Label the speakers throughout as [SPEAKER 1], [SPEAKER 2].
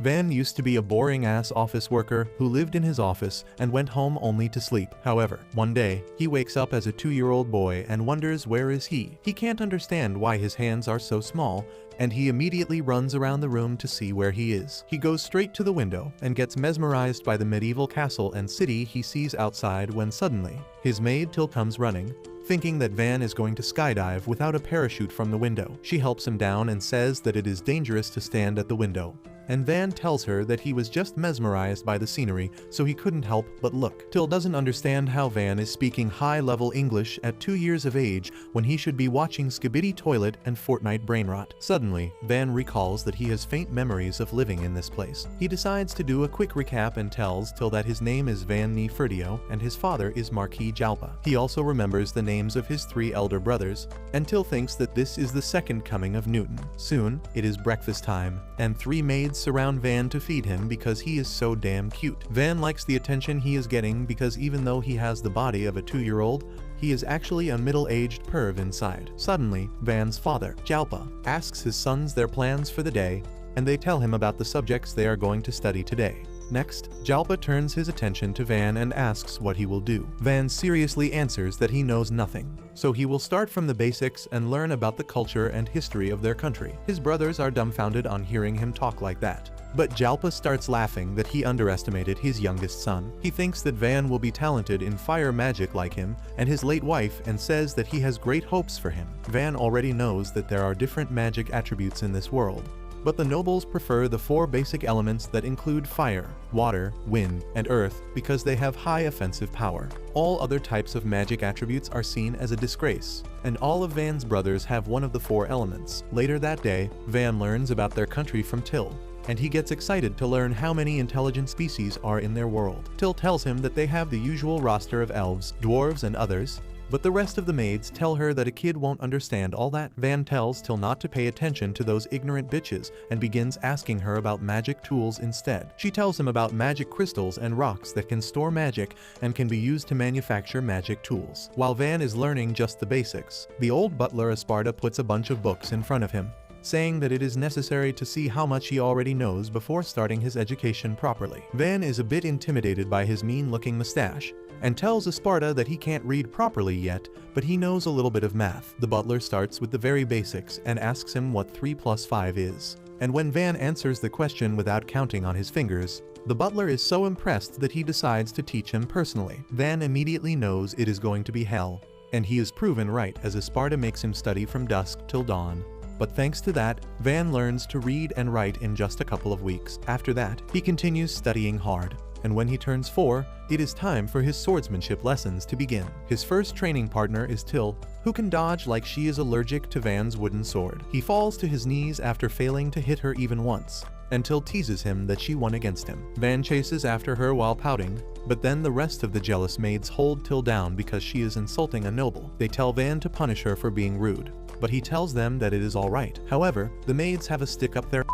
[SPEAKER 1] Van used to be a boring-ass office worker who lived in his office and went home only to sleep. However, one day, he wakes up as a 2-year-old boy and wonders where is he. He can't understand why his hands are so small, and he immediately runs around the room to see where he is. He goes straight to the window and gets mesmerized by the medieval castle and city he sees outside when suddenly, his maid Till comes running, thinking that Van is going to skydive without a parachute from the window. She helps him down and says that it is dangerous to stand at the window. And Van tells her that he was just mesmerized by the scenery, so he couldn't help but look. Till doesn't understand how Van is speaking high-level English at 2 years of age when he should be watching Abilitiy Toilet and Fortnite Brainrot. Suddenly, Van recalls that he has faint memories of living in this place. He decides to do a quick recap and tells Till that his name is Van Ni Ferdio and his father is Marquis Jalpa. He also remembers the names of his 3 elder brothers, and Till thinks that this is the second coming of Newton. Soon, it is breakfast time, and 3 maids surround Van to feed him because he is so damn cute. Van likes the attention he is getting because even though he has the body of a 2-year-old, he is actually a middle-aged perv inside. Suddenly, Van's father, Jalpa, asks his sons their plans for the day, and they tell him about the subjects they are going to study today. Next, Jalpa turns his attention to Van and asks what he will do. Van seriously answers that he knows nothing, so he will start from the basics and learn about the culture and history of their country. His brothers are dumbfounded on hearing him talk like that. But Jalpa starts laughing that he underestimated his youngest son. He thinks that Van will be talented in fire magic like him and his late wife and says that he has great hopes for him. Van already knows that there are different magic attributes in this world, but the nobles prefer the 4 basic elements that include fire, water, wind, and earth because they have high offensive power. All other types of magic attributes are seen as a disgrace, and all of Van's brothers have one of the 4 elements. Later that day, Van learns about their country from Till, and he gets excited to learn how many intelligent species are in their world. Till tells him that they have the usual roster of elves, dwarves, and others, but the rest of the maids tell her that a kid won't understand all that. Van tells Till not to pay attention to those ignorant bitches and begins asking her about magic tools instead. She tells him about magic crystals and rocks that can store magic and can be used to manufacture magic tools. While Van is learning just the basics, the old butler Esparta puts a bunch of books in front of him, saying that it is necessary to see how much he already knows before starting his education properly. Van is a bit intimidated by his mean-looking mustache, and tells Esparta that he can't read properly yet, but he knows a little bit of math. The butler starts with the very basics and asks him what 3 + 5 is. And when Van answers the question without counting on his fingers, the butler is so impressed that he decides to teach him personally. Van immediately knows it is going to be hell, and he is proven right as Esparta makes him study from dusk till dawn. But thanks to that, Van learns to read and write in just a couple of weeks. After that, he continues studying hard, and when he turns 4, it is time for his swordsmanship lessons to begin. His first training partner is Till, who can dodge like she is allergic to Van's wooden sword. He falls to his knees after failing to hit her even once, and Till teases him that she won against him. Van chases after her while pouting, but then the rest of the jealous maids hold Till down because she is insulting a noble. They tell Van to punish her for being rude, but he tells them that it is alright. However, the maids have a stick up their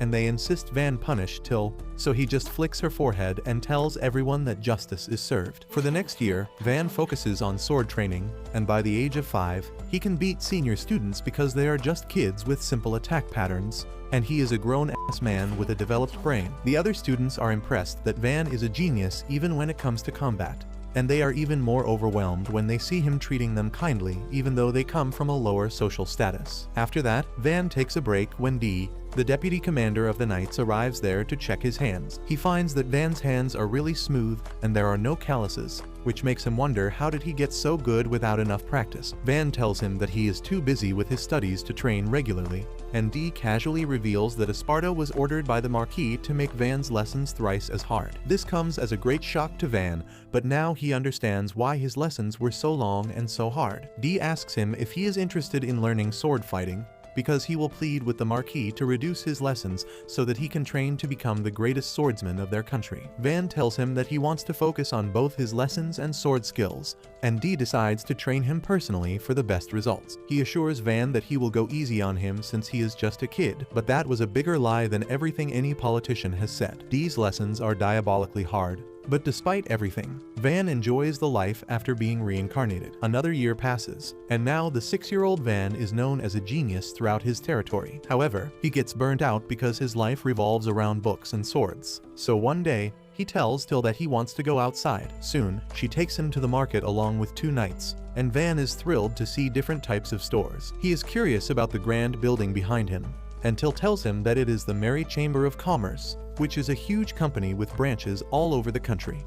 [SPEAKER 1] and they insist Van punish Till, so he just flicks her forehead and tells everyone that justice is served. For the next year, Van focuses on sword training, and by the age of 5, he can beat senior students because they are just kids with simple attack patterns, and he is a grown-ass man with a developed brain. The other students are impressed that Van is a genius even when it comes to combat, and they are even more overwhelmed when they see him treating them kindly even though they come from a lower social status. After that, Van takes a break when Dee, the deputy commander of the Knights, arrives there to check his hands. He finds that Van's hands are really smooth and there are no calluses, which makes him wonder how did he get so good without enough practice. Van tells him that he is too busy with his studies to train regularly, and Dee casually reveals that Esparta was ordered by the Marquis to make Van's lessons thrice as hard. This comes as a great shock to Van, but now he understands why his lessons were so long and so hard. Dee asks him if he is interested in learning sword fighting, because he will plead with the Marquis to reduce his lessons so that he can train to become the greatest swordsman of their country. Van tells him that he wants to focus on both his lessons and sword skills, and Dee decides to train him personally for the best results. He assures Van that he will go easy on him since he is just a kid, but that was a bigger lie than everything any politician has said. Dee's lessons are diabolically hard, But despite everything, Van enjoys the life after being reincarnated. Another year passes, and now the 6-year-old Van is known as a genius throughout his territory. However, he gets burnt out because his life revolves around books and swords. So one day, he tells Till that he wants to go outside. Soon, she takes him to the market along with 2 knights, and Van is thrilled to see different types of stores. He is curious about the grand building behind him, and Till tells him that it is the Merry Chamber of Commerce, which is a huge company with branches all over the country.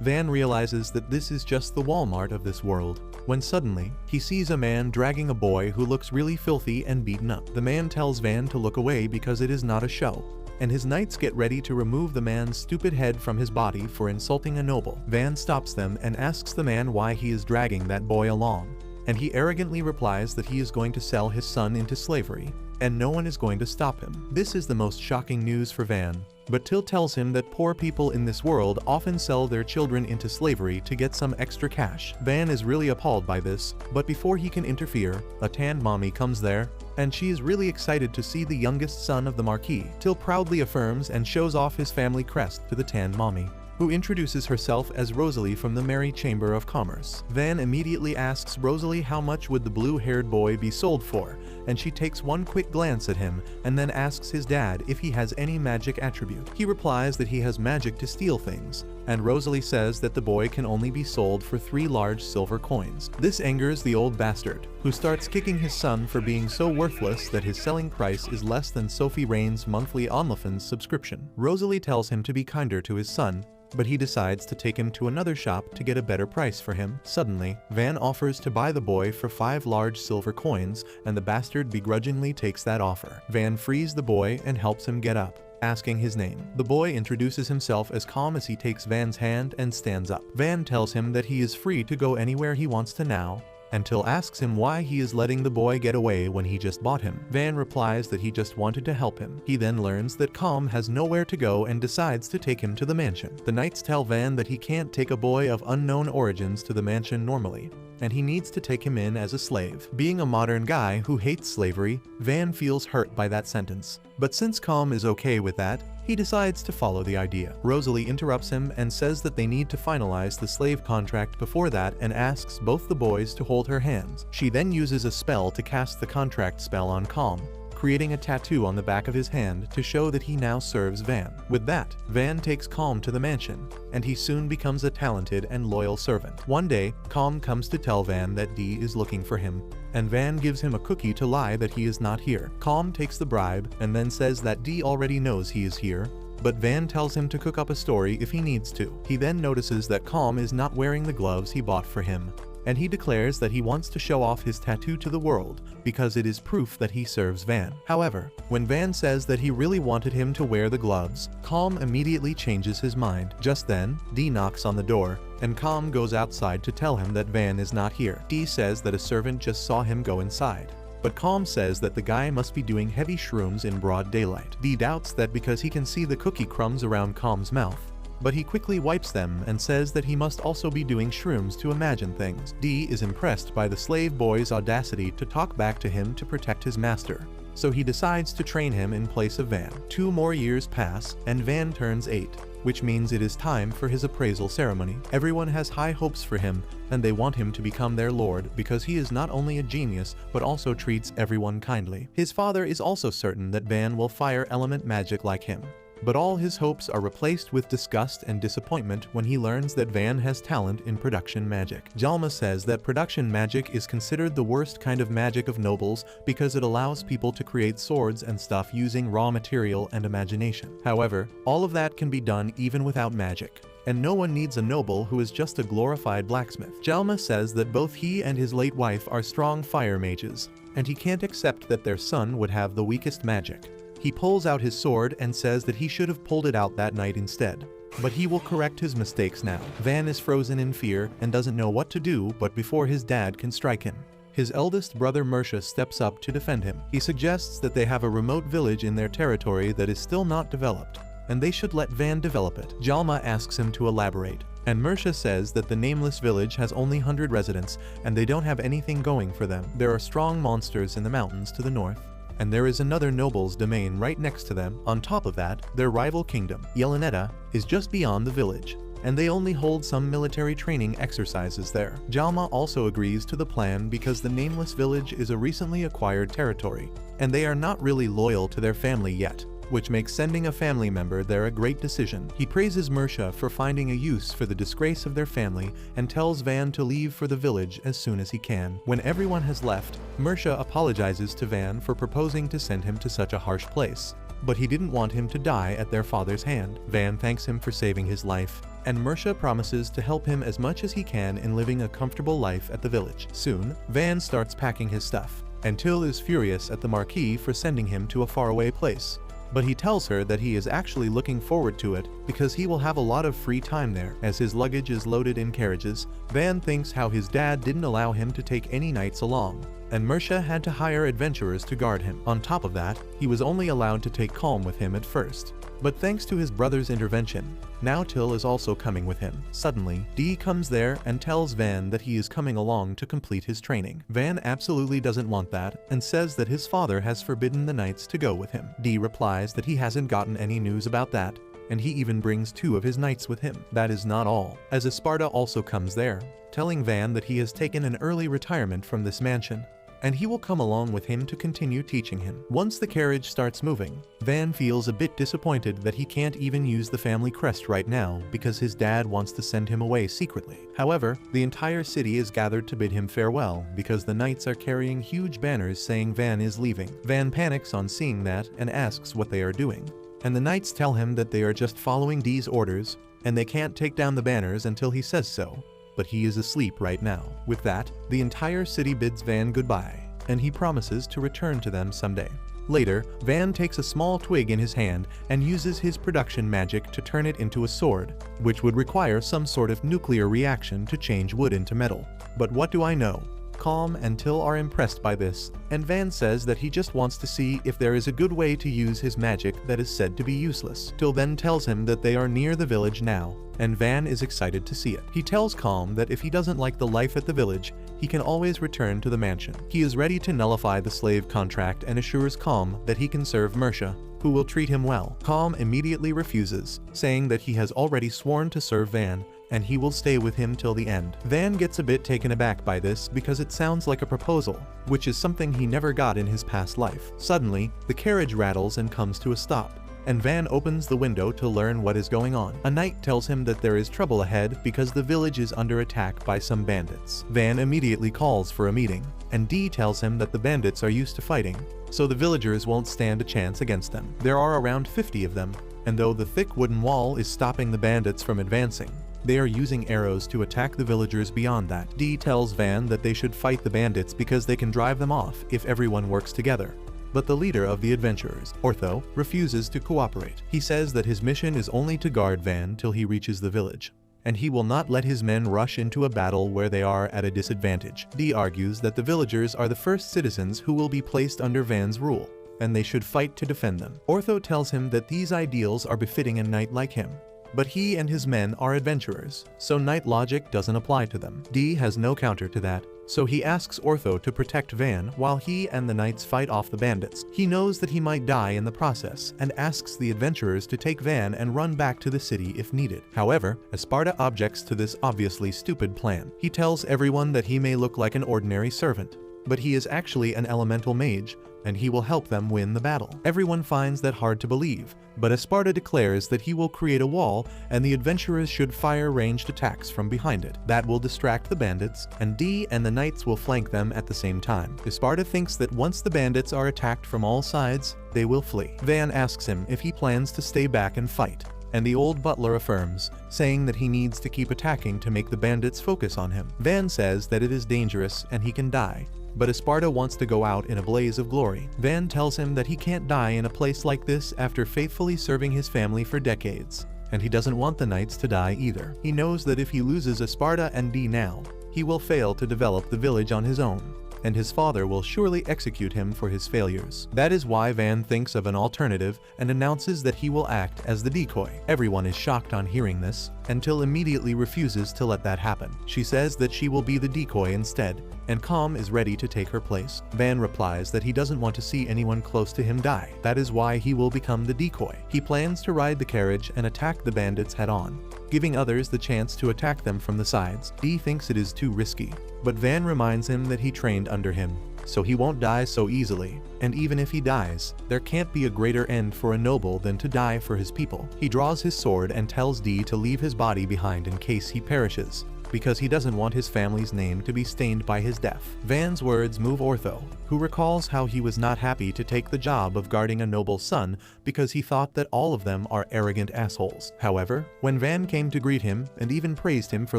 [SPEAKER 1] Van realizes that this is just the Walmart of this world, when suddenly, he sees a man dragging a boy who looks really filthy and beaten up. The man tells Van to look away because it is not a show, and his knights get ready to remove the man's stupid head from his body for insulting a noble. Van stops them and asks the man why he is dragging that boy along, and he arrogantly replies that he is going to sell his son into slavery, and no one is going to stop him. This is the most shocking news for Van, but Till tells him that poor people in this world often sell their children into slavery to get some extra cash. Van is really appalled by this, but before he can interfere, a tanned mommy comes there, and she is really excited to see the youngest son of the Marquis. Till proudly affirms and shows off his family crest to the tanned mommy, who introduces herself as Rosalie from the Merry Chamber of Commerce. Van immediately asks Rosalie how much would the blue-haired boy be sold for, and she takes one quick glance at him and then asks his dad if he has any magic attribute. He replies that he has magic to steal things, and Rosalie says that the boy can only be sold for 3 large silver coins. This angers the old bastard, who starts kicking his son for being so worthless that his selling price is less than Sophie Rain's monthly OnlyFans subscription. Rosalie tells him to be kinder to his son, but he decides to take him to another shop to get a better price for him. Suddenly, Van offers to buy the boy for 5 large silver coins, and the bastard begrudgingly takes that offer. Van frees the boy and helps him get up, asking his name. The boy introduces himself as calm as he takes Van's hand and stands up. Van tells him that he is free to go anywhere he wants to now, and Till asks him why he is letting the boy get away when he just bought him. Van replies that he just wanted to help him. He then learns that Calm has nowhere to go and decides to take him to the mansion. The knights tell Van that he can't take a boy of unknown origins to the mansion normally, and he needs to take him in as a slave. Being a modern guy who hates slavery, Van feels hurt by that sentence. But since Calm is okay with that, he decides to follow the idea. Rosalie interrupts him and says that they need to finalize the slave contract before that and asks both the boys to hold her hands. She then uses a spell to cast the contract spell on Calm, creating a tattoo on the back of his hand to show that he now serves Van. With that, Van takes Calm to the mansion, and he soon becomes a talented and loyal servant. One day, Calm comes to tell Van that Dee is looking for him, and Van gives him a cookie to lie that he is not here. Calm takes the bribe and then says that Dee already knows he is here, but Van tells him to cook up a story if he needs to. He then notices that Calm is not wearing the gloves he bought for him, and he declares that he wants to show off his tattoo to the world because it is proof that he serves Van. However, when Van says that he really wanted him to wear the gloves, Calm immediately changes his mind. Just then, Dee knocks on the door, and Calm goes outside to tell him that Van is not here. Dee says that a servant just saw him go inside, but Calm says that the guy must be doing heavy shrooms in broad daylight. Dee doubts that because he can see the cookie crumbs around Calm's mouth, but he quickly wipes them and says that he must also be doing shrooms to imagine things. Dee is impressed by the slave boy's audacity to talk back to him to protect his master, so he decides to train him in place of Van. 2 more years pass, and Van turns 8, which means it is time for his appraisal ceremony. Everyone has high hopes for him, and they want him to become their lord because he is not only a genius but also treats everyone kindly. His father is also certain that Van will fire element magic like him, but all his hopes are replaced with disgust and disappointment when he learns that Van has talent in production magic. Jalma says that production magic is considered the worst kind of magic of nobles because it allows people to create swords and stuff using raw material and imagination. However, all of that can be done even without magic, and no one needs a noble who is just a glorified blacksmith. Jalma says that both he and his late wife are strong fire mages, and he can't accept that their son would have the weakest magic. He pulls out his sword and says that he should have pulled it out that night instead, but he will correct his mistakes now. Van is frozen in fear and doesn't know what to do but before his dad can strike him. His eldest brother Mersha steps up to defend him. He suggests that they have a remote village in their territory that is still not developed, and they should let Van develop it. Jalma asks him to elaborate, and Mersha says that the nameless village has only 100 residents and they don't have anything going for them. There are strong monsters in the mountains to the north, and there is another noble's domain right next to them. On top of that, their rival kingdom, Yeleneta, is just beyond the village. and they only hold some military training exercises there. Jalma also agrees to the plan because the Nameless Village is a recently acquired territory, and they are not really loyal to their family yet, which makes sending a family member there a great decision. He praises Mersha for finding a use for the disgrace of their family and tells Van to leave for the village as soon as he can. When everyone has left, Mersha apologizes to Van for proposing to send him to such a harsh place, but he didn't want him to die at their father's hand. Van thanks him for saving his life, and Mersha promises to help him as much as he can in living a comfortable life at the village. Soon, Van starts packing his stuff, and Till is furious at the Marquis for sending him to a faraway place. But he tells her that he is actually looking forward to it because he will have a lot of free time there. As his luggage is loaded in carriages, Van thinks how his dad didn't allow him to take any knights along, and Mersha had to hire adventurers to guard him. On top of that, he was only allowed to take Calm with him at first. But thanks to his brother's intervention, now Till is also coming with him. Suddenly, Dee comes there and tells Van that he is coming along to complete his training. Van absolutely doesn't want that and says that his father has forbidden the knights to go with him. Dee replies that he hasn't gotten any news about that, and he even brings 2 of his knights with him. That is not all, as Esparta also comes there, telling Van that he has taken an early retirement from this mansion, and he will come along with him to continue teaching him. Once the carriage starts moving, Van feels a bit disappointed that he can't even use the family crest right now because his dad wants to send him away secretly. However, the entire city is gathered to bid him farewell because the knights are carrying huge banners saying Van is leaving. Van panics on seeing that and asks what they are doing, and the knights tell him that they are just following Dee's orders and they can't take down the banners until he says so. But he is asleep right now. With that, the entire city bids Van goodbye, and he promises to return to them someday. Later, Van takes a small twig in his hand and uses his production magic to turn it into a sword, which would require some sort of nuclear reaction to change wood into metal. But what do I know? Calm and Till are impressed by this, and Van says that he just wants to see if there is a good way to use his magic that is said to be useless. Till then tells him that they are near the village now, and Van is excited to see it. He tells Calm that if he doesn't like the life at the village, he can always return to the mansion. He is ready to nullify the slave contract and assures Calm that he can serve Mersha, who will treat him well. Calm immediately refuses, saying that he has already sworn to serve Van, and he will stay with him till the end. Van gets a bit taken aback by this because it sounds like a proposal, which is something he never got in his past life. Suddenly, the carriage rattles and comes to a stop, and Van opens the window to learn what is going on. A knight tells him that there is trouble ahead because the village is under attack by some bandits. Van immediately calls for a meeting, and Dee tells him that the bandits are used to fighting, so the villagers won't stand a chance against them. There are around 50 of them, and though the thick wooden wall is stopping the bandits from advancing, they are using arrows to attack the villagers beyond that. Dee tells Van that they should fight the bandits because they can drive them off if everyone works together. But the leader of the adventurers, Ortho, refuses to cooperate. He says that his mission is only to guard Van till he reaches the village, and he will not let his men rush into a battle where they are at a disadvantage. Dee argues that the villagers are the first citizens who will be placed under Van's rule, and they should fight to defend them. Ortho tells him that these ideals are befitting a knight like him, but he and his men are adventurers, so knight logic doesn't apply to them. Dee has no counter to that, so he asks Ortho to protect Van while he and the knights fight off the bandits. He knows that he might die in the process and asks the adventurers to take Van and run back to the city if needed. However, Esparta objects to this obviously stupid plan. He tells everyone that he may look like an ordinary servant, but he is actually an elemental mage, and he will help them win the battle. Everyone finds that hard to believe, but Esparta declares that he will create a wall and the adventurers should fire ranged attacks from behind it. That will distract the bandits, and Dee and the knights will flank them at the same time. Esparta thinks that once the bandits are attacked from all sides, they will flee. Van asks him if he plans to stay back and fight, and the old butler affirms, saying that he needs to keep attacking to make the bandits focus on him. Van says that it is dangerous and he can die, but Esparta wants to go out in a blaze of glory. Van tells him that he can't die in a place like this after faithfully serving his family for decades, and he doesn't want the knights to die either. He knows that if he loses Esparta and Dee now, he will fail to develop the village on his own, and his father will surely execute him for his failures. That is why Van thinks of an alternative and announces that he will act as the decoy. Everyone is shocked on hearing this, until immediately refuses to let that happen. She says that she will be the decoy instead, and Calm is ready to take her place. Van replies that he doesn't want to see anyone close to him die. That is why he will become the decoy. He plans to ride the carriage and attack the bandits head-on, giving others the chance to attack them from the sides. Dee thinks it is too risky, but Van reminds him that he trained under him, so he won't die so easily. And even if he dies, there can't be a greater end for a noble than to die for his people. He draws his sword and tells Dee to leave his body behind in case he perishes, because he doesn't want his family's name to be stained by his death. Van's words move Ortho, who recalls how he was not happy to take the job of guarding a noble's son because he thought that all of them are arrogant assholes. However, when Van came to greet him and even praised him for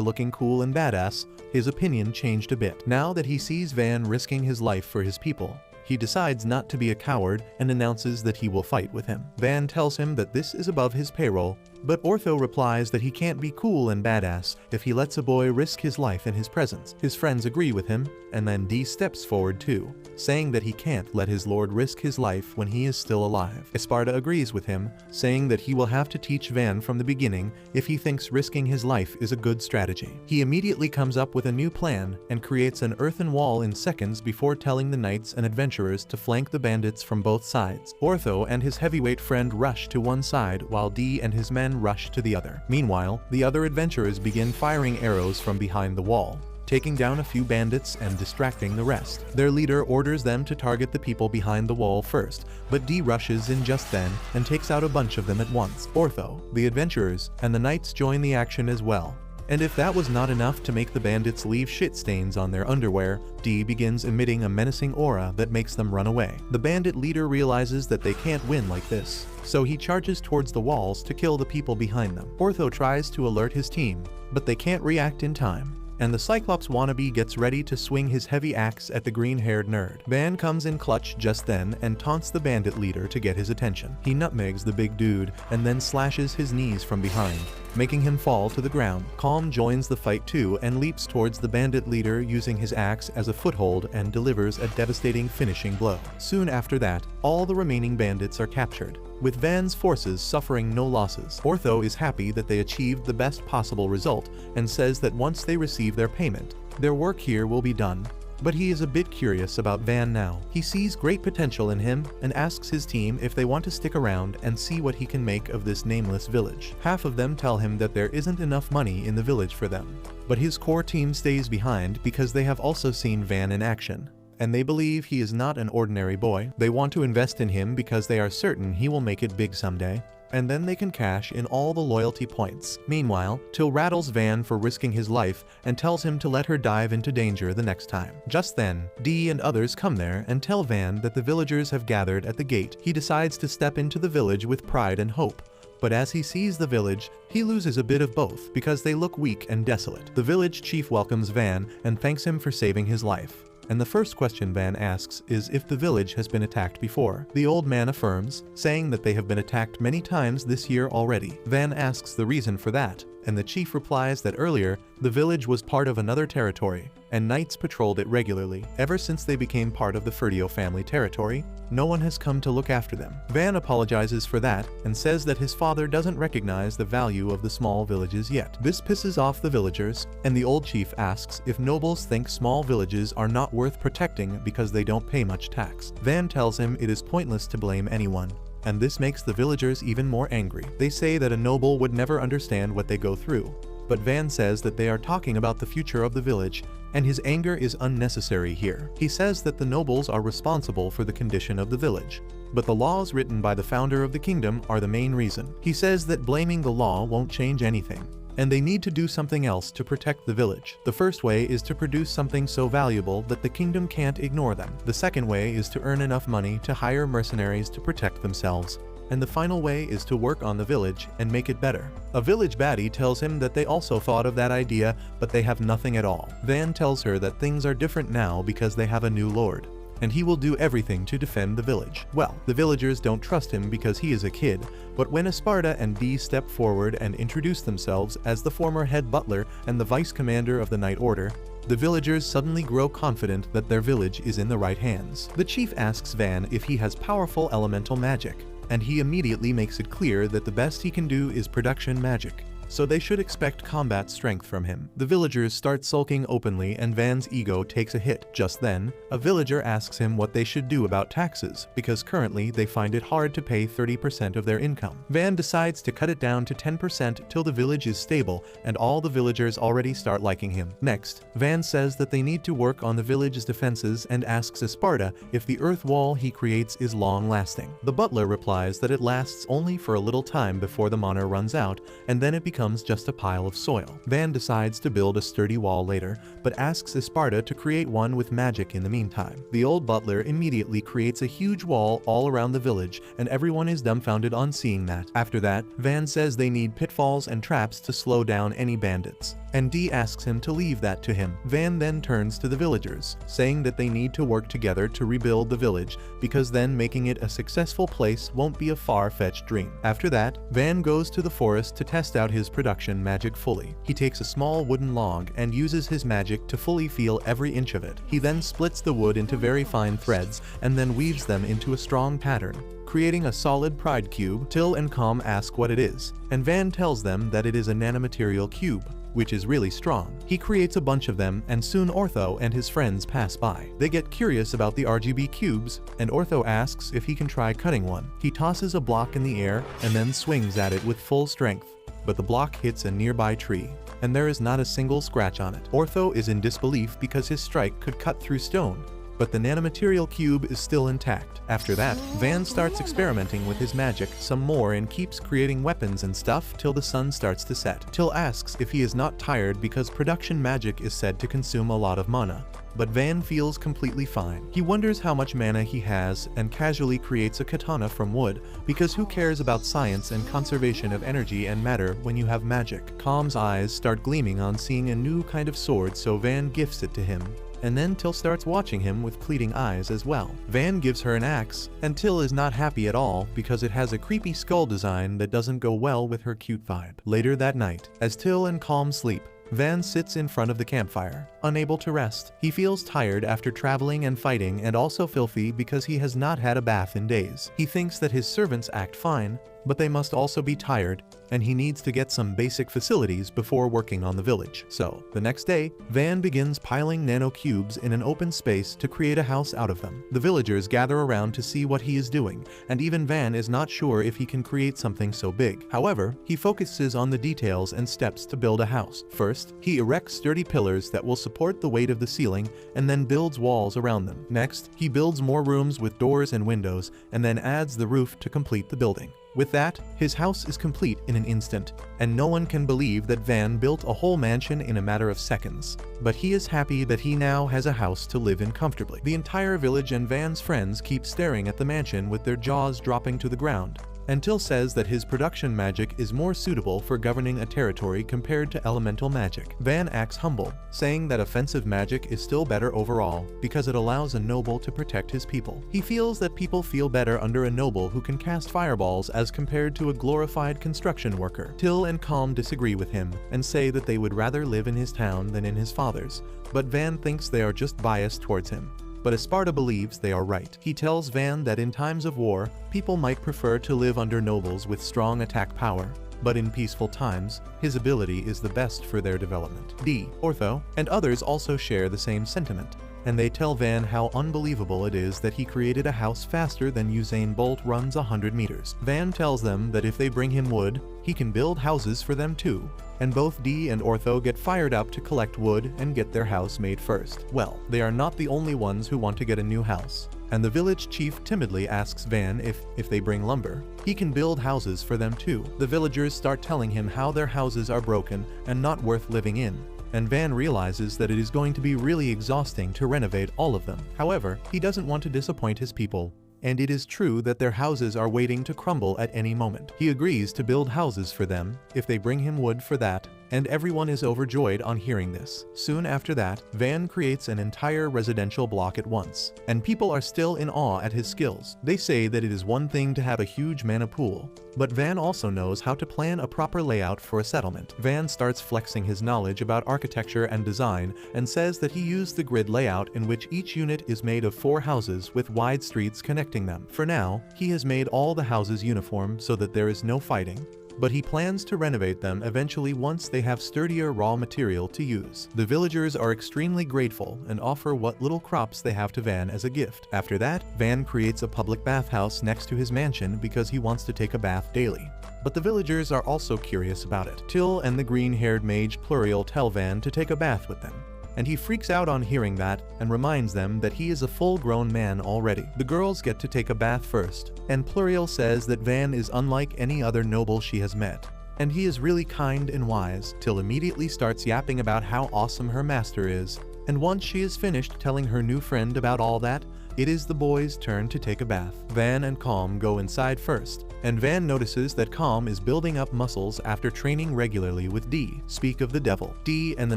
[SPEAKER 1] looking cool and badass, his opinion changed a bit. Now that he sees Van risking his life for his people, he decides not to be a coward and announces that he will fight with him. Van tells him that this is above his payroll, but Ortho replies that he can't be cool and badass if he lets a boy risk his life in his presence. His friends agree with him, and then Dee steps forward too, saying that he can't let his lord risk his life when he is still alive. Esparta agrees with him, saying that he will have to teach Van from the beginning if he thinks risking his life is a good strategy. He immediately comes up with a new plan and creates an earthen wall in seconds before telling the knights and adventurers to flank the bandits from both sides. Ortho and his heavyweight friend rush to one side while Dee and his men rush to the other. Meanwhile, the other adventurers begin firing arrows from behind the wall, taking down a few bandits and distracting the rest. Their leader orders them to target the people behind the wall first, but Dee rushes in just then and takes out a bunch of them at once. Ortho, the adventurers, and the knights join the action as well. And if that was not enough to make the bandits leave shit stains on their underwear, Dee begins emitting a menacing aura that makes them run away. The bandit leader realizes that they can't win like this, so he charges towards the walls to kill the people behind them. Ortho tries to alert his team, but they can't react in time, and the Cyclops wannabe gets ready to swing his heavy axe at the green-haired nerd. Van comes in clutch just then and taunts the bandit leader to get his attention. He nutmegs the big dude and then slashes his knees from behind, making him fall to the ground. Calm joins the fight too and leaps towards the bandit leader using his axe as a foothold and delivers a devastating finishing blow. Soon after that, all the remaining bandits are captured, with Van's forces suffering no losses. Ortho is happy that they achieved the best possible result and says that once they receive their payment, their work here will be done. But he is a bit curious about Van now. He sees great potential in him and asks his team if they want to stick around and see what he can make of this nameless village. Half of them tell him that there isn't enough money in the village for them, but his core team stays behind because they have also seen Van in action, and they believe he is not an ordinary boy. They want to invest in him because they are certain he will make it big someday, and then they can cash in all the loyalty points. Meanwhile, Till rattles Van for risking his life and tells him to let her dive into danger the next time. Just then, Dee and others come there and tell Van that the villagers have gathered at the gate. He decides to step into the village with pride and hope, but as he sees the village, he loses a bit of both because they look weak and desolate. The village chief welcomes Van and thanks him for saving his life, and the first question Van asks is if the village has been attacked before. The old man affirms, saying that they have been attacked many times this year already. Van asks the reason for that, and the chief replies that earlier, the village was part of another territory, and knights patrolled it regularly. Ever since they became part of the Ferdio family territory, no one has come to look after them. Van apologizes for that and says that his father doesn't recognize the value of the small villages yet. This pisses off the villagers, and the old chief asks if nobles think small villages are not worth protecting because they don't pay much tax. Van tells him it is pointless to blame anyone, and this makes the villagers even more angry. They say that a noble would never understand what they go through, but Van says that they are talking about the future of the village, and his anger is unnecessary here. He says that the nobles are responsible for the condition of the village, but the laws written by the founder of the kingdom are the main reason. He says that blaming the law won't change anything, and they need to do something else to protect the village. The first way is to produce something so valuable that the kingdom can't ignore them. The second way is to earn enough money to hire mercenaries to protect themselves. And the final way is to work on the village and make it better. A village baddie tells him that they also thought of that idea, but they have nothing at all. Van tells her that things are different now because they have a new lord, and he will do everything to defend the village. Well, the villagers don't trust him because he is a kid, but when Esparta and Dee step forward and introduce themselves as the former head butler and the vice commander of the Night Order, the villagers suddenly grow confident that their village is in the right hands. The chief asks Van if he has powerful elemental magic, and he immediately makes it clear that the best he can do is production magic, so they should expect combat strength from him. The villagers start sulking openly and Van's ego takes a hit. Just then, a villager asks him what they should do about taxes, because currently they find it hard to pay 30% of their income. Van decides to cut it down to 10% till the village is stable and all the villagers already start liking him. Next, Van says that they need to work on the village's defenses and asks Esparta if the earth wall he creates is long-lasting. The butler replies that it lasts only for a little time before the mana runs out, and then it becomes just a pile of soil. Van decides to build a sturdy wall later, but asks Esparta to create one with magic in the meantime. The old butler immediately creates a huge wall all around the village, and everyone is dumbfounded on seeing that. After that, Van says they need pitfalls and traps to slow down any bandits, and Dee asks him to leave that to him. Van then turns to the villagers, saying that they need to work together to rebuild the village, because then making it a successful place won't be a far-fetched dream. After that, Van goes to the forest to test out his production magic fully. He takes a small wooden log and uses his magic to fully feel every inch of it. He then splits the wood into very fine threads and then weaves them into a strong pattern, creating a solid pride cube. Till and Calm ask what it is, and Van tells them that it is a nanomaterial cube, which is really strong. He creates a bunch of them, and soon Ortho and his friends pass by. They get curious about the RGB cubes, and Ortho asks if he can try cutting one. He tosses a block in the air and then swings at it with full strength, but the block hits a nearby tree, and there is not a single scratch on it. Ortho is in disbelief because his strike could cut through stone, but the nanomaterial cube is still intact. After that, Van starts experimenting with his magic some more and keeps creating weapons and stuff till the sun starts to set. Till asks if he is not tired because production magic is said to consume a lot of mana, but Van feels completely fine. He wonders how much mana he has and casually creates a katana from wood, because who cares about science and conservation of energy and matter when you have magic? Calm's eyes start gleaming on seeing a new kind of sword, so Van gifts it to him, and then Till starts watching him with pleading eyes as well. Van gives her an axe, and Till is not happy at all because it has a creepy skull design that doesn't go well with her cute vibe. Later that night, as Till and Calm sleep, Van sits in front of the campfire, unable to rest. He feels tired after traveling and fighting, and also filthy because he has not had a bath in days. He thinks that his servants act fine, but they must also be tired, and he needs to get some basic facilities before working on the village. So, the next day, Van begins piling nano cubes in an open space to create a house out of them. The villagers gather around to see what he is doing, and even Van is not sure if he can create something so big. However, he focuses on the details and steps to build a house. First, he erects sturdy pillars that will support the weight of the ceiling, and then builds walls around them. Next, he builds more rooms with doors and windows, and then adds the roof to complete the building. With that, his house is complete in an instant, and no one can believe that Van built a whole mansion in a matter of seconds. But he is happy that he now has a house to live in comfortably. The entire village and Van's friends keep staring at the mansion with their jaws dropping to the ground, until says that his production magic is more suitable for governing a territory compared to elemental magic. Van acts humble, saying that offensive magic is still better overall because it allows a noble to protect his people. He feels that people feel better under a noble who can cast fireballs as compared to a glorified construction worker. Till and Calm disagree with him and say that they would rather live in his town than in his father's, but Van thinks they are just biased towards him. But Esparta believes they are right. He tells Van that in times of war, people might prefer to live under nobles with strong attack power, but in peaceful times, his ability is the best for their development. Dee, Ortho, and others also share the same sentiment, and they tell Van how unbelievable it is that he created a house faster than Usain Bolt runs 100 meters. Van tells them that if they bring him wood, he can build houses for them too, and both Dee and Ortho get fired up to collect wood and get their house made first. Well, they are not the only ones who want to get a new house, and the village chief timidly asks Van if they bring lumber, he can build houses for them too. The villagers start telling him how their houses are broken and not worth living in, and Van realizes that it is going to be really exhausting to renovate all of them. However, he doesn't want to disappoint his people, and it is true that their houses are waiting to crumble at any moment. He agrees to build houses for them if they bring him wood for that, and everyone is overjoyed on hearing this. Soon after that, Van creates an entire residential block at once, and people are still in awe at his skills. They say that it is one thing to have a huge mana pool, but Van also knows how to plan a proper layout for a settlement. Van starts flexing his knowledge about architecture and design and says that he used the grid layout in which each unit is made of 4 houses with wide streets connecting them. For now, he has made all the houses uniform so that there is no fighting, but he plans to renovate them eventually once they have sturdier raw material to use. The villagers are extremely grateful and offer what little crops they have to Van as a gift. After that, Van creates a public bathhouse next to his mansion because he wants to take a bath daily. But the villagers are also curious about it. Till and the green-haired mage Pluriel tell Van to take a bath with them, and he freaks out on hearing that and reminds them that he is a full-grown man already. The girls get to take a bath first, and Pluriel says that Van is unlike any other noble she has met, and he is really kind and wise. Till immediately starts yapping about how awesome her master is, and once she is finished telling her new friend about all that, it is the boys' turn to take a bath. Van and Calm go inside first, and Van notices that Calm is building up muscles after training regularly with Dee. Speak of the devil. Dee and the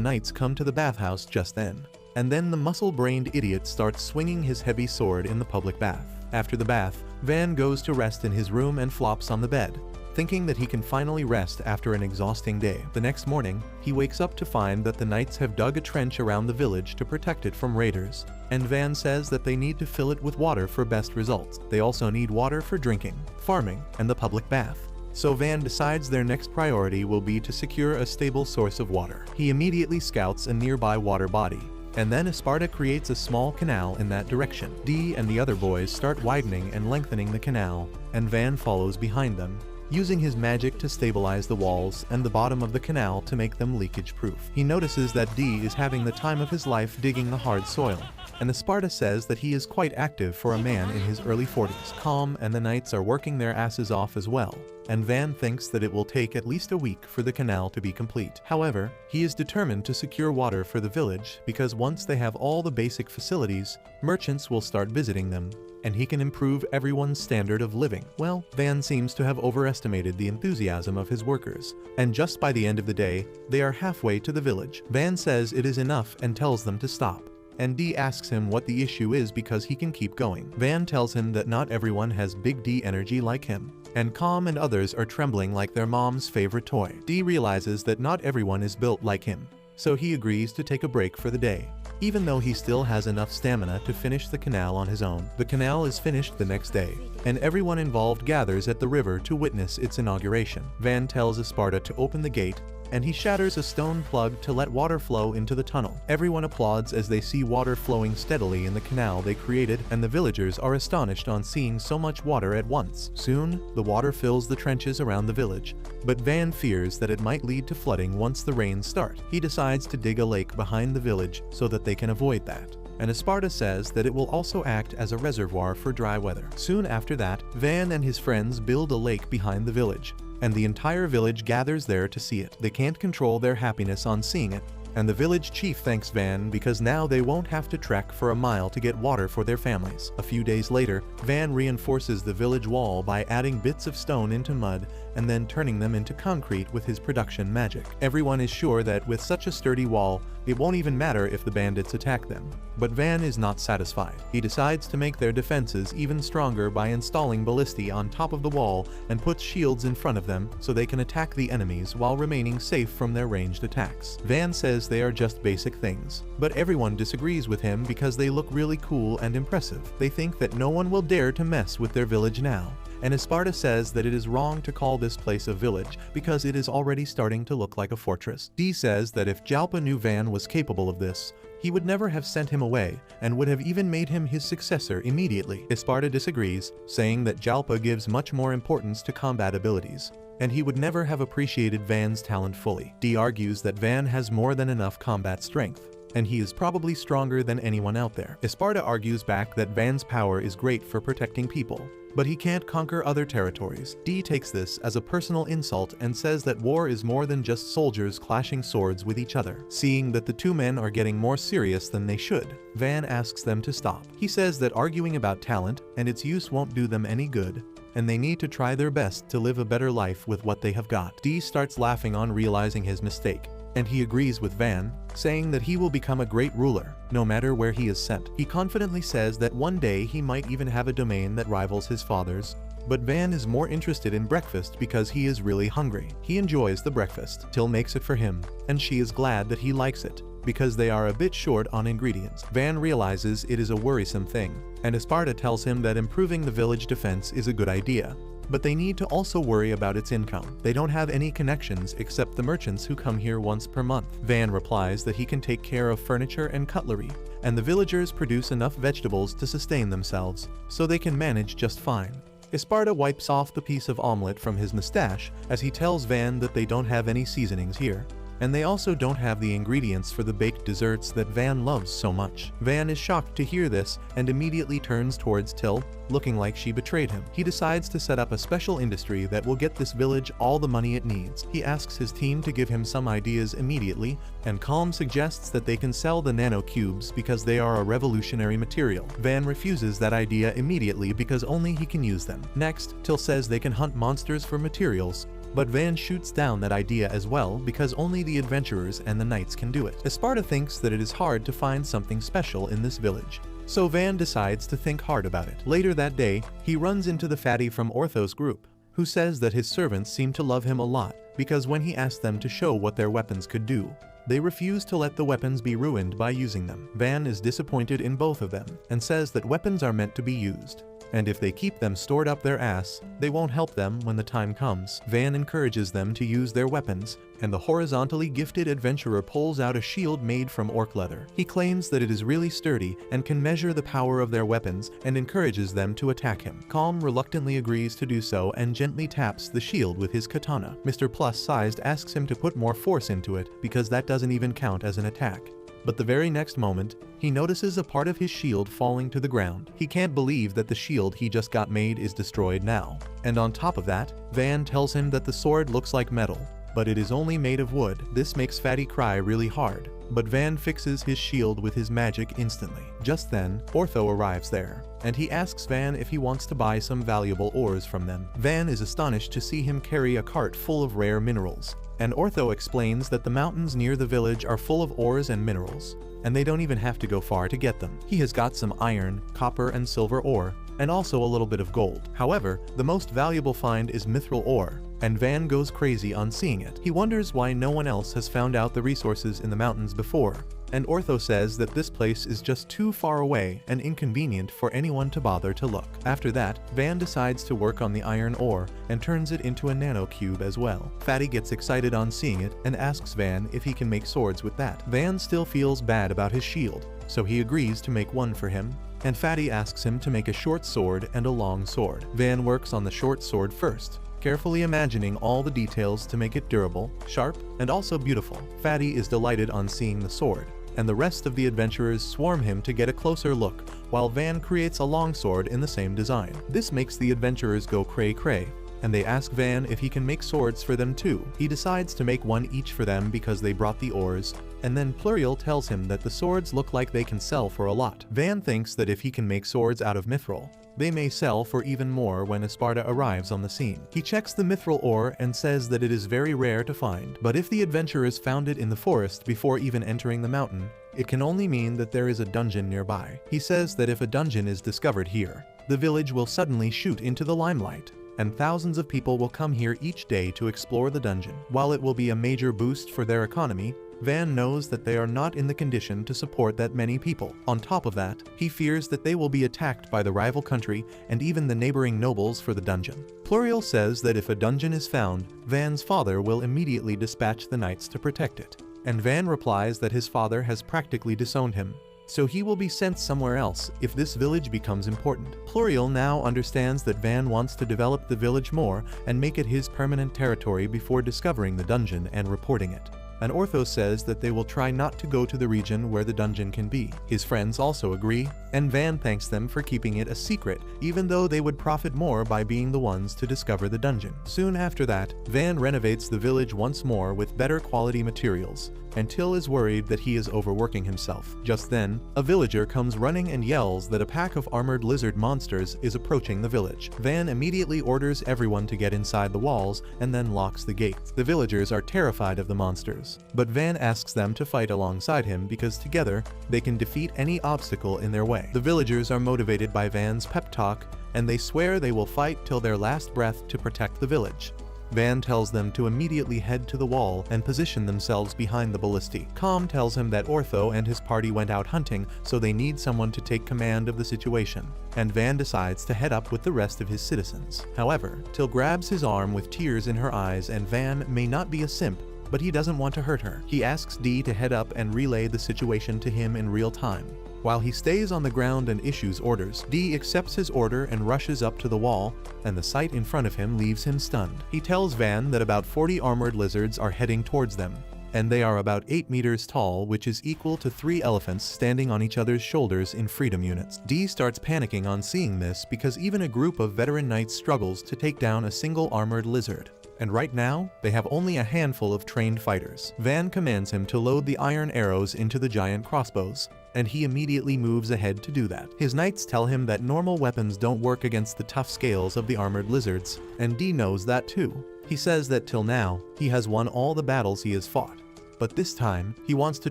[SPEAKER 1] knights come to the bathhouse just then, and then the muscle-brained idiot starts swinging his heavy sword in the public bath. After the bath, Van goes to rest in his room and flops on the bed, thinking that he can finally rest after an exhausting day. The next morning, he wakes up to find that the knights have dug a trench around the village to protect it from raiders, and Van says that they need to fill it with water for best results. They also need water for drinking, farming, and the public bath. So Van decides their next priority will be to secure a stable source of water. He immediately scouts a nearby water body, and then Esparta creates a small canal in that direction. Dee and the other boys start widening and lengthening the canal, and Van follows behind them, using his magic to stabilize the walls and the bottom of the canal to make them leakage-proof. He notices that Dee is having the time of his life digging the hard soil, and Esparta says that he is quite active for a man in his early 40s. Calm and the knights are working their asses off as well, and Van thinks that it will take at least a week for the canal to be complete. However, he is determined to secure water for the village because once they have all the basic facilities, merchants will start visiting them, and he can improve everyone's standard of living. Well, Van seems to have overestimated the enthusiasm of his workers, and just by the end of the day, they are halfway to the village. Van says it is enough and tells them to stop, and Dee asks him what the issue is because he can keep going. Van tells him that not everyone has Big D energy like him, and Calm and others are trembling like their mom's favorite toy. Dee realizes that not everyone is built like him, so he agrees to take a break for the day, even though he still has enough stamina to finish the canal on his own. The canal is finished the next day, and everyone involved gathers at the river to witness its inauguration. Van tells Esparta to open the gate, and he shatters a stone plug to let water flow into the tunnel. Everyone applauds as they see water flowing steadily in the canal they created, and the villagers are astonished on seeing so much water at once. Soon, the water fills the trenches around the village, but Van fears that it might lead to flooding once the rains start. He decides to dig a lake behind the village so that they can avoid that, and Esparta says that it will also act as a reservoir for dry weather. Soon after that, Van and his friends build a lake behind the village, and the entire village gathers there to see it. They can't control their happiness on seeing it, and the village chief thanks Van because now they won't have to trek for a mile to get water for their families. A few days later, Van reinforces the village wall by adding bits of stone into mud and then turning them into concrete with his production magic. Everyone is sure that with such a sturdy wall, it won't even matter if the bandits attack them. But Van is not satisfied. He decides to make their defenses even stronger by installing Abilitiy on top of the wall and puts shields in front of them so they can attack the enemies while remaining safe from their ranged attacks. Van says they are just basic things, but everyone disagrees with him because they look really cool and impressive. They think that no one will dare to mess with their village now, and Esparta says that it is wrong to call this place a village because it is already starting to look like a fortress. Dee says that if Jalpa knew Van was capable of this, he would never have sent him away and would have even made him his successor immediately. Esparta disagrees, saying that Jalpa gives much more importance to combat abilities, and he would never have appreciated Van's talent fully. Dee argues that Van has more than enough combat strength, and he is probably stronger than anyone out there. Esparta argues back that Van's power is great for protecting people, but he can't conquer other territories. Dee takes this as a personal insult and says that war is more than just soldiers clashing swords with each other. Seeing that the two men are getting more serious than they should, Van asks them to stop. He says that arguing about talent and its use won't do them any good, and they need to try their best to live a better life with what they have got. Dee starts laughing on realizing his mistake, and he agrees with Van, saying that he will become a great ruler, no matter where he is sent. He confidently says that one day he might even have a domain that rivals his father's, but Van is more interested in breakfast because he is really hungry. He enjoys the breakfast. Till makes it for him, and she is glad that he likes it, because they are a bit short on ingredients. Van realizes it is a worrisome thing, and Esparta tells him that improving the village defense is a good idea, but they need to also worry about its income. They don't have any connections except the merchants who come here once per month. Van replies that he can take care of furniture and cutlery, and the villagers produce enough vegetables to sustain themselves, so they can manage just fine. Esparta wipes off the piece of omelet from his mustache as he tells Van that they don't have any seasonings here, and they also don't have the ingredients for the baked desserts that Van loves so much. Van is shocked to hear this and immediately turns towards Till, looking like she betrayed him. He decides to set up a special industry that will get this village all the money it needs. He asks his team to give him some ideas immediately, and Calm suggests that they can sell the nanocubes because they are a revolutionary material. Van refuses that idea immediately because only he can use them. Next, Till says they can hunt monsters for materials, but Van shoots down that idea as well because only the adventurers and the knights can do it. Esparta thinks that it is hard to find something special in this village, so Van decides to think hard about it. Later that day, he runs into the fatty from Ortho's group, who says that his servants seem to love him a lot because when he asked them to show what their weapons could do, they refuse to let the weapons be ruined by using them. Van is disappointed in both of them and says that weapons are meant to be used, and if they keep them stored up their ass, they won't help them when the time comes. Van encourages them to use their weapons, and the horizontally gifted adventurer pulls out a shield made from orc leather. He claims that it is really sturdy and can measure the power of their weapons and encourages them to attack him. Calm reluctantly agrees to do so and gently taps the shield with his katana. Mr. Plus-sized asks him to put more force into it because that doesn't even count as an attack. But the very next moment, he notices a part of his shield falling to the ground. He can't believe that the shield he just got made is destroyed now. And on top of that, Van tells him that the sword looks like metal, but it is only made of wood. This makes Fatty cry really hard, but Van fixes his shield with his magic instantly. Just then, Ortho arrives there, and he asks Van if he wants to buy some valuable ores from them. Van is astonished to see him carry a cart full of rare minerals, and Ortho explains that the mountains near the village are full of ores and minerals, and they don't even have to go far to get them. He has got some iron, copper, and silver ore, and also a little bit of gold. However, the most valuable find is mithril ore, and Van goes crazy on seeing it. He wonders why no one else has found out the resources in the mountains before, and Ortho says that this place is just too far away and inconvenient for anyone to bother to look. After that, Van decides to work on the iron ore and turns it into a nanocube as well. Fatty gets excited on seeing it and asks Van if he can make swords with that. Van still feels bad about his shield, so he agrees to make one for him, and Fatty asks him to make a short sword and a long sword. Van works on the short sword first, carefully imagining all the details to make it durable, sharp, and also beautiful. Fatty is delighted on seeing the sword, and the rest of the adventurers swarm him to get a closer look, while Van creates a longsword in the same design. This makes the adventurers go cray-cray, and they ask Van if he can make swords for them too. He decides to make one each for them because they brought the ores, and then Pluriel tells him that the swords look like they can sell for a lot. Van thinks that if he can make swords out of mithril, they may sell for even more when Esparta arrives on the scene. He checks the mithril ore and says that it is very rare to find, but if the adventurers found it in the forest before even entering the mountain, it can only mean that there is a dungeon nearby. He says that if a dungeon is discovered here, the village will suddenly shoot into the limelight, and thousands of people will come here each day to explore the dungeon. While it will be a major boost for their economy, Van knows that they are not in the condition to support that many people. On top of that, he fears that they will be attacked by the rival country and even the neighboring nobles for the dungeon. Pluriel says that if a dungeon is found, Van's father will immediately dispatch the knights to protect it, and Van replies that his father has practically disowned him, so he will be sent somewhere else if this village becomes important. Pluriel now understands that Van wants to develop the village more and make it his permanent territory before discovering the dungeon and reporting it. And Ortho says that they will try not to go to the region where the dungeon can be. His friends also agree, and Van thanks them for keeping it a secret, even though they would profit more by being the ones to discover the dungeon. Soon after that, Van renovates the village once more with better quality materials, and Till is worried that he is overworking himself. Just then, a villager comes running and yells that a pack of armored lizard monsters is approaching the village. Van immediately orders everyone to get inside the walls and then locks the gates. The villagers are terrified of the monsters, but Van asks them to fight alongside him because together they can defeat any obstacle in their way. The villagers are motivated by Van's pep talk, and they swear they will fight till their last breath to protect the village. Van tells them to immediately head to the wall and position themselves behind the Abilitiy. Com tells him that Ortho and his party went out hunting, so they need someone to take command of the situation, and Van decides to head up with the rest of his citizens. However, Till grabs his arm with tears in her eyes, and Van may not be a simp, but he doesn't want to hurt her. He asks Dee to head up and relay the situation to him in real time. While he stays on the ground and issues orders, Dee accepts his order and rushes up to the wall, and the sight in front of him leaves him stunned. He tells Van that about 40 armored lizards are heading towards them, and they are about 8 meters tall, which is equal to 3 elephants standing on each other's shoulders in freedom units. Dee starts panicking on seeing this because even a group of veteran knights struggles to take down a single armored lizard. And right now, they have only a handful of trained fighters. Van commands him to load the iron arrows into the giant crossbows, and he immediately moves ahead to do that. His knights tell him that normal weapons don't work against the tough scales of the armored lizards, and Dee knows that too. He says that till now, he has won all the battles he has fought. But this time, he wants to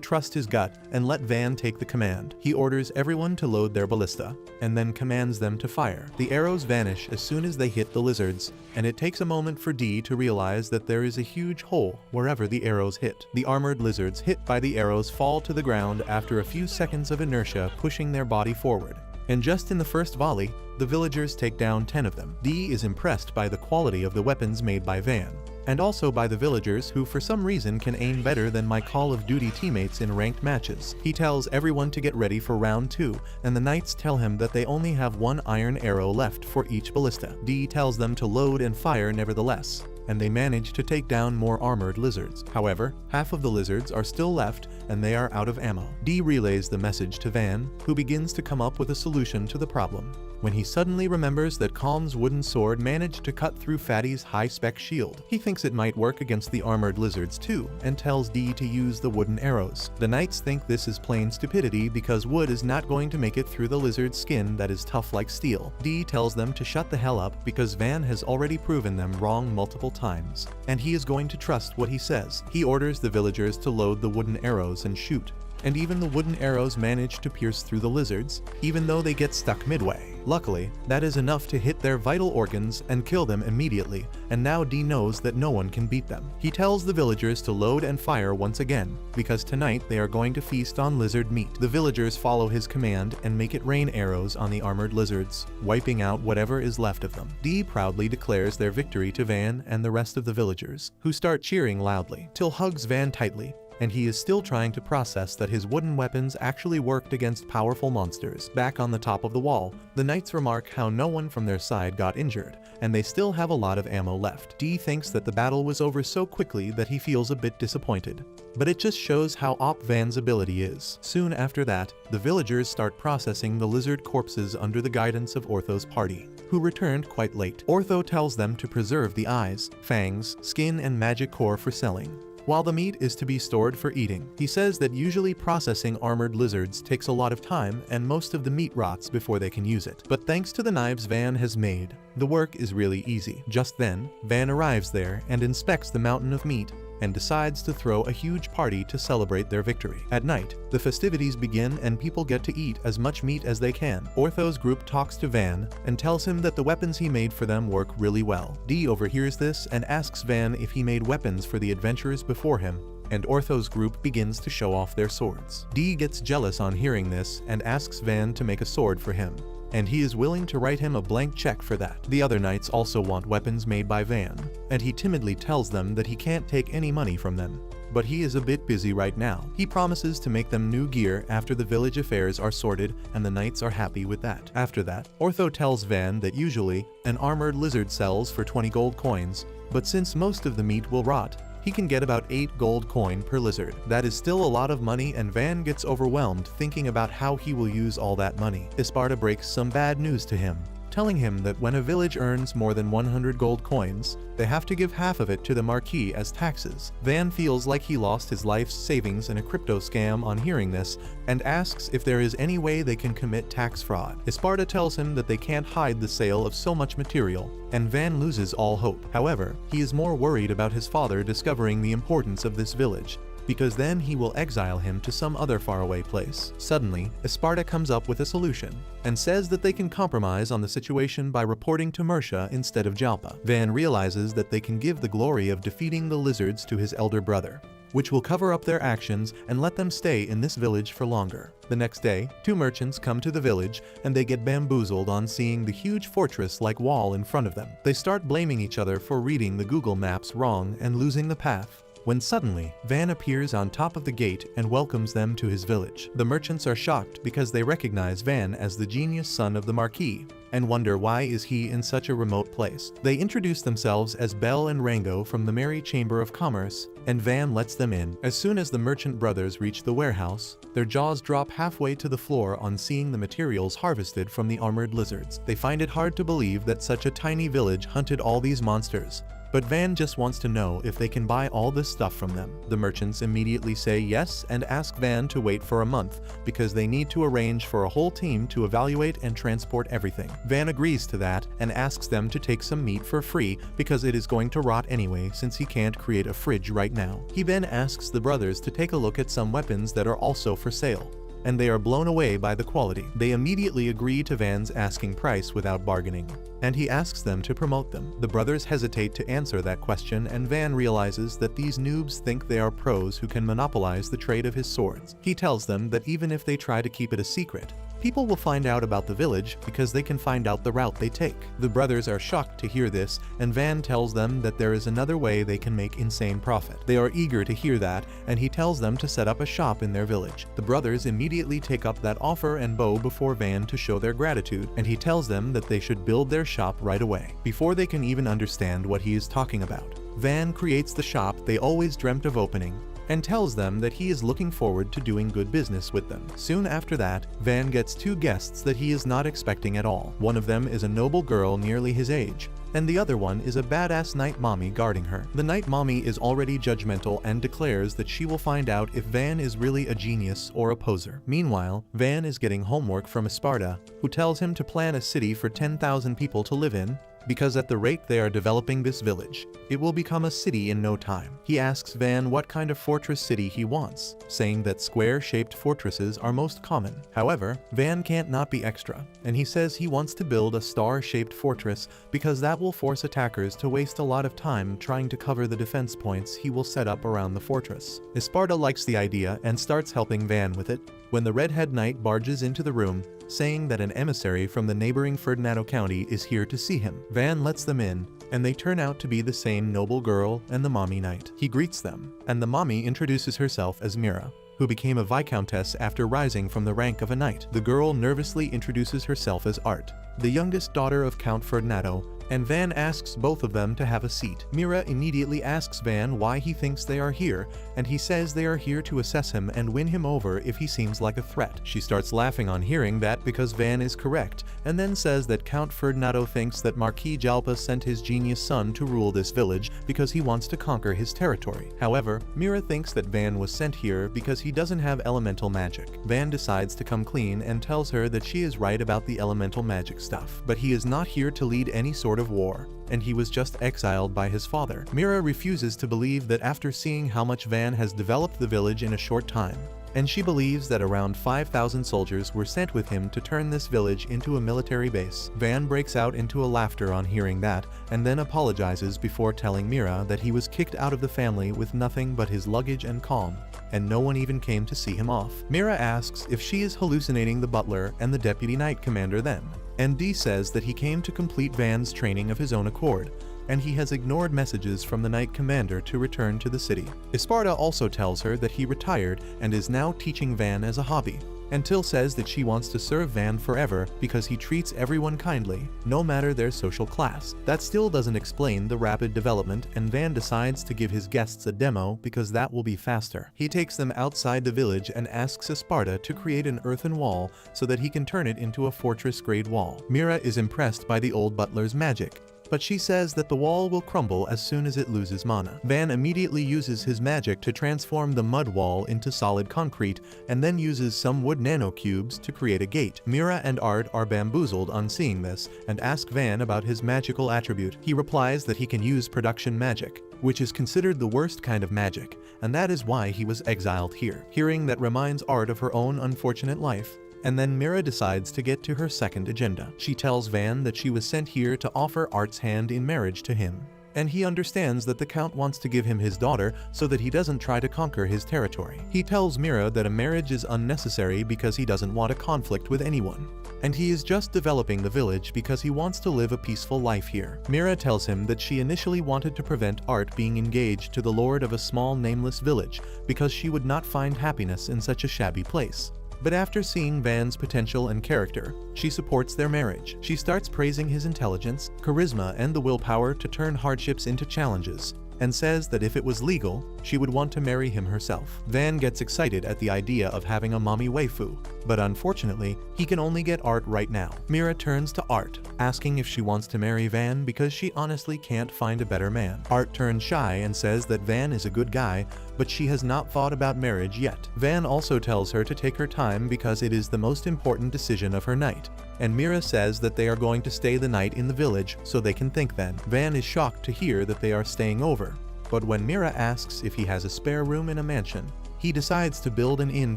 [SPEAKER 1] trust his gut and let Van take the command. He orders everyone to load their ballista, and then commands them to fire. The arrows vanish as soon as they hit the lizards, and it takes a moment for Dee to realize that there is a huge hole wherever the arrows hit. The armored lizards hit by the arrows fall to the ground after a few seconds of inertia pushing their body forward. And just in the first volley, the villagers take down 10 of them. Dee is impressed by the quality of the weapons made by Van, and also by the villagers who for some reason can aim better than my Call of Duty teammates in ranked matches. He tells everyone to get ready for round 2, and the knights tell him that they only have 1 iron arrow left for each ballista. Dee tells them to load and fire nevertheless, and they manage to take down more armored lizards. However, half of the lizards are still left, and they are out of ammo. Dee relays the message to Van, who begins to come up with a solution to the problem, when he suddenly remembers that Calm's wooden sword managed to cut through Fatty's high-spec shield. He thinks it might work against the armored lizards too, and tells Dee to use the wooden arrows. The knights think this is plain stupidity because wood is not going to make it through the lizard's skin that is tough like steel. Dee tells them to shut the hell up because Van has already proven them wrong multiple times, and he is going to trust what he says. He orders the villagers to load the wooden arrows and shoot, and even the wooden arrows manage to pierce through the lizards, even though they get stuck midway. Luckily, that is enough to hit their vital organs and kill them immediately, and now Dee knows that no one can beat them. He tells the villagers to load and fire once again, because tonight they are going to feast on lizard meat. The villagers follow his command and make it rain arrows on the armored lizards, wiping out whatever is left of them. Dee proudly declares their victory to Van and the rest of the villagers, who start cheering loudly. Till hugs Van tightly, and he is still trying to process that his wooden weapons actually worked against powerful monsters. Back on the top of the wall, the knights remark how no one from their side got injured, and they still have a lot of ammo left. Dee thinks that the battle was over so quickly that he feels a bit disappointed, but it just shows how OP Van's ability is. Soon after that, the villagers start processing the lizard corpses under the guidance of Ortho's party, who returned quite late. Ortho tells them to preserve the eyes, fangs, skin, and magic core for selling, while the meat is to be stored for eating. He says that usually processing armored lizards takes a lot of time and most of the meat rots before they can use it. But thanks to the knives Van has made, the work is really easy. Just then, Van arrives there and inspects the mountain of meat and decides to throw a huge party to celebrate their victory. At night, the festivities begin and people get to eat as much meat as they can. Ortho's group talks to Van and tells him that the weapons he made for them work really well. Dee overhears this and asks Van if he made weapons for the adventurers before him, and Ortho's group begins to show off their swords. Dee gets jealous on hearing this and asks Van to make a sword for him, and he is willing to write him a blank check for that. The other knights also want weapons made by Van, and he timidly tells them that he can't take any money from them, but he is a bit busy right now. He promises to make them new gear after the village affairs are sorted, and the knights are happy with that. After that, Ortho tells Van that usually an armored lizard sells for 20 gold coins, but since most of the meat will rot, he can get about 8 gold coin per lizard. That is still a lot of money, and Van gets overwhelmed thinking about how he will use all that money. Isparta breaks some bad news to him, telling him that when a village earns more than 100 gold coins, they have to give half of it to the Marquis as taxes. Van feels like he lost his life's savings in a crypto scam on hearing this, and asks if there is any way they can commit tax fraud. Isparta tells him that they can't hide the sale of so much material, and Van loses all hope. However, he is more worried about his father discovering the importance of this village, because then he will exile him to some other faraway place. Suddenly, Esparta comes up with a solution, and says that they can compromise on the situation by reporting to Mercia instead of Jalpa. Van realizes that they can give the glory of defeating the lizards to his elder brother, which will cover up their actions and let them stay in this village for longer. The next day, two merchants come to the village and they get bamboozled on seeing the huge fortress-like wall in front of them. They start blaming each other for reading the Google Maps wrong and losing the path, when suddenly, Van appears on top of the gate and welcomes them to his village. The merchants are shocked because they recognize Van as the genius son of the Marquis, and wonder why is he in such a remote place. They introduce themselves as Bell and Rango from the Merry Chamber of Commerce, and Van lets them in. As soon as the merchant brothers reach the warehouse, their jaws drop halfway to the floor on seeing the materials harvested from the armored lizards. They find it hard to believe that such a tiny village hunted all these monsters, but Van just wants to know if they can buy all this stuff from them. The merchants immediately say yes and ask Van to wait for a month because they need to arrange for a whole team to evaluate and transport everything. Van agrees to that and asks them to take some meat for free because it is going to rot anyway since he can't create a fridge right now. He then asks the brothers to take a look at some weapons that are also for sale, and they are blown away by the quality. They immediately agree to Van's asking price without bargaining, and he asks them to promote them. The brothers hesitate to answer that question, and Van realizes that these noobs think they are pros who can monopolize the trade of his swords. He tells them that even if they try to keep it a secret, people will find out about the village because they can find out the route they take. The brothers are shocked to hear this, and Van tells them that there is another way they can make insane profit. They are eager to hear that, and he tells them to set up a shop in their village. The brothers immediately take up that offer and bow before Van to show their gratitude, and he tells them that they should build their shop right away, before they can even understand what he is talking about. Van creates the shop they always dreamt of opening, and tells them that he is looking forward to doing good business with them. Soon after that, Van gets two guests that he is not expecting at all. One of them is a noble girl nearly his age, and the other one is a badass night mommy guarding her. The night mommy is already judgmental and declares that she will find out if Van is really a genius or a poser. Meanwhile, Van is getting homework from Esparta, who tells him to plan a city for 10,000 people to live in, because at the rate they are developing this village, it will become a city in no time. He asks Van what kind of fortress city he wants, saying that square-shaped fortresses are most common. However, Van can't not be extra, and he says he wants to build a star-shaped fortress because that will force attackers to waste a lot of time trying to cover the defense points he will set up around the fortress. Esparta likes the idea and starts helping Van with it, when the redhead knight barges into the room, saying that an emissary from the neighboring Ferdinando County is here to see him. Van lets them in, and they turn out to be the same noble girl and the mommy knight. He greets them, and the mommy introduces herself as Mira, who became a viscountess after rising from the rank of a knight. The girl nervously introduces herself as Art, the youngest daughter of Count Ferdinando, and Van asks both of them to have a seat. Mira immediately asks Van why he thinks they are here, and he says they are here to assess him and win him over if he seems like a threat. She starts laughing on hearing that because Van is correct, and then says that Count Ferdinando thinks that Marquis Jalpa sent his genius son to rule this village because he wants to conquer his territory. However, Mira thinks that Van was sent here because he doesn't have elemental magic. Van decides to come clean and tells her that she is right about the elemental magic stuff, but he is not here to lead any sort of war, and he was just exiled by his father. Mira refuses to believe that after seeing how much Van has developed the village in a short time, and she believes that around 5,000 soldiers were sent with him to turn this village into a military base. Van breaks out into a laughter on hearing that, and then apologizes before telling Mira that he was kicked out of the family with nothing but his luggage and calm, and no one even came to see him off. Mira asks if she is hallucinating the butler and the deputy knight commander then, and Dee says that he came to complete Van's training of his own accord, and he has ignored messages from the knight commander to return to the city. Esparta also tells her that he retired and is now teaching Van as a hobby, until says that she wants to serve Van forever because he treats everyone kindly, no matter their social class. That still doesn't explain the rapid development, and Van decides to give his guests a demo because that will be faster. He takes them outside the village and asks Esparta to create an earthen wall so that he can turn it into a fortress-grade wall. Mira is impressed by the old butler's magic, but she says that the wall will crumble as soon as it loses mana. Van immediately uses his magic to transform the mud wall into solid concrete, and then uses some wood nanocubes to create a gate. Mira and Art are bamboozled on seeing this, and ask Van about his magical attribute. He replies that he can use production magic, which is considered the worst kind of magic, and that is why he was exiled here. Hearing that reminds Art of her own unfortunate life, and then Mira decides to get to her second agenda. She tells Van that she was sent here to offer Art's hand in marriage to him, and he understands that the Count wants to give him his daughter so that he doesn't try to conquer his territory. He tells Mira that a marriage is unnecessary because he doesn't want a conflict with anyone, and he is just developing the village because he wants to live a peaceful life here. Mira tells him that she initially wanted to prevent Art being engaged to the lord of a small nameless village because she would not find happiness in such a shabby place. But after seeing Van's potential and character, she supports their marriage. She starts praising his intelligence, charisma, and the willpower to turn hardships into challenges, and says that if it was legal, she would want to marry him herself. Van gets excited at the idea of having a mommy waifu, but unfortunately, he can only get Art right now. Mira turns to Art, asking if she wants to marry Van because she honestly can't find a better man. Art turns shy and says that Van is a good guy, but she has not thought about marriage yet. Van also tells her to take her time because it is the most important decision of her night, and Mira says that they are going to stay the night in the village so they can think then. Van is shocked to hear that they are staying over, but when Mira asks if he has a spare room in a mansion, he decides to build an inn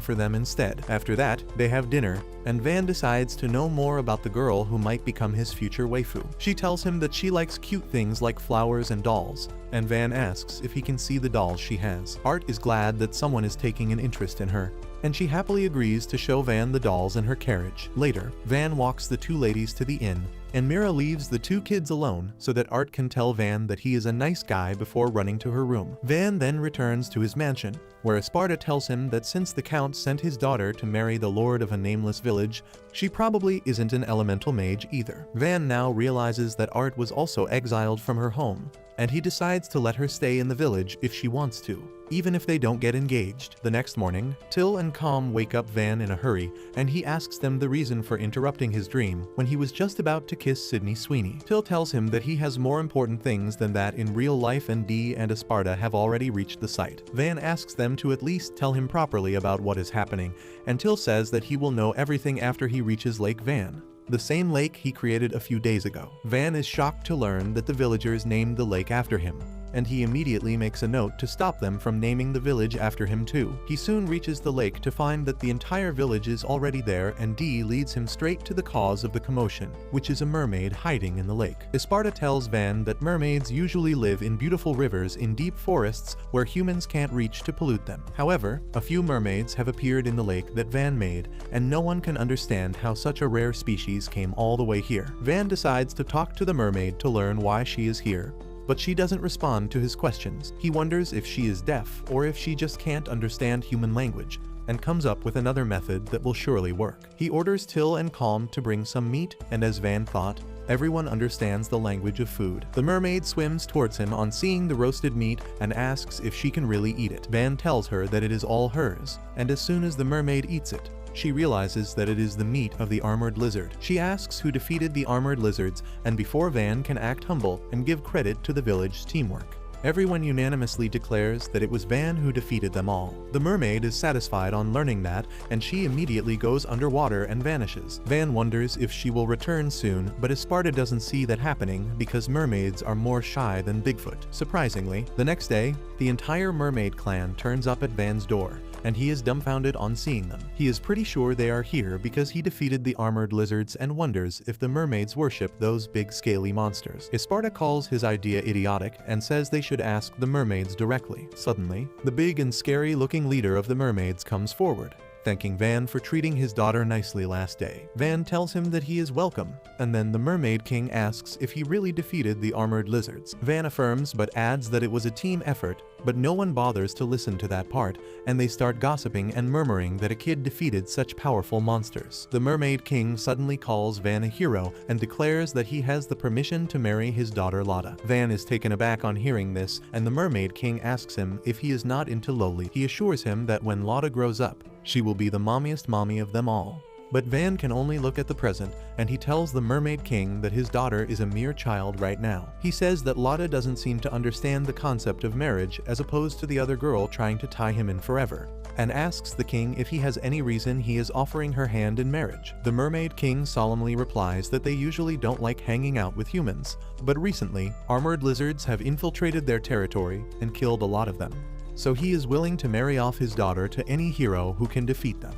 [SPEAKER 1] for them instead. After that, they have dinner, and Van decides to know more about the girl who might become his future waifu. She tells him that she likes cute things like flowers and dolls, and Van asks if he can see the dolls she has. Art is glad that someone is taking an interest in her, and she happily agrees to show Van the dolls in her carriage. Later, Van walks the two ladies to the inn, and Mira leaves the two kids alone so that Art can tell Van that he is a nice guy before running to her room. Van then returns to his mansion, where Esparta tells him that since the Count sent his daughter to marry the lord of a nameless village, she probably isn't an elemental mage either. Van now realizes that Art was also exiled from her home, and he decides to let her stay in the village if she wants to, even if they don't get engaged. The next morning, Till and Calm wake up Van in a hurry, and he asks them the reason for interrupting his dream when he was just about to kiss Sydney Sweeney. Till tells him that he has more important things than that in real life, and Dee and Esparta have already reached the site. Van asks them to at least tell him properly about what is happening, and Till says that he will know everything after he reaches Lake Van, the same lake he created a few days ago. Van is shocked to learn that the villagers named the lake after him, and he immediately makes a note to stop them from naming the village after him too. He soon reaches the lake to find that the entire village is already there, and Dee leads him straight to the cause of the commotion, which is a mermaid hiding in the lake. Esparta tells Van that mermaids usually live in beautiful rivers in deep forests where humans can't reach to pollute them. However, a few mermaids have appeared in the lake that Van made, and no one can understand how such a rare species came all the way here. Van decides to talk to the mermaid to learn why she is here, but she doesn't respond to his questions. He wonders if she is deaf or if she just can't understand human language, and comes up with another method that will surely work. He orders Till and Calm to bring some meat, and as Van thought, everyone understands the language of food. The mermaid swims towards him on seeing the roasted meat and asks if she can really eat it. Van tells her that it is all hers, and as soon as the mermaid eats it, she realizes that it is the meat of the armored lizard. She asks who defeated the armored lizards, and before Van can act humble and give credit to the village's teamwork, everyone unanimously declares that it was Van who defeated them all. The mermaid is satisfied on learning that, and she immediately goes underwater and vanishes. Van wonders if she will return soon, but Esparta doesn't see that happening because mermaids are more shy than Bigfoot. Surprisingly, the next day, the entire mermaid clan turns up at Van's door, and he is dumbfounded on seeing them. He is pretty sure they are here because he defeated the armored lizards and wonders if the mermaids worship those big scaly monsters. Esparta calls his idea idiotic and says they should ask the mermaids directly. Suddenly, the big and scary looking leader of the mermaids comes forward, thanking Van for treating his daughter nicely last day. Van tells him that he is welcome, and then the Mermaid King asks if he really defeated the armored lizards. Van affirms but adds that it was a team effort, but no one bothers to listen to that part, and they start gossiping and murmuring that a kid defeated such powerful monsters. The Mermaid King suddenly calls Van a hero and declares that he has the permission to marry his daughter Lotta. Van is taken aback on hearing this, and the Mermaid King asks him if he is not into lowly. He assures him that when Lotta grows up, she will be the mommiest mommy of them all. But Van can only look at the present, and he tells the Mermaid King that his daughter is a mere child right now. He says that Lotta doesn't seem to understand the concept of marriage as opposed to the other girl trying to tie him in forever, and asks the king if he has any reason he is offering her hand in marriage. The Mermaid King solemnly replies that they usually don't like hanging out with humans, but recently, armored lizards have infiltrated their territory and killed a lot of them. So he is willing to marry off his daughter to any hero who can defeat them.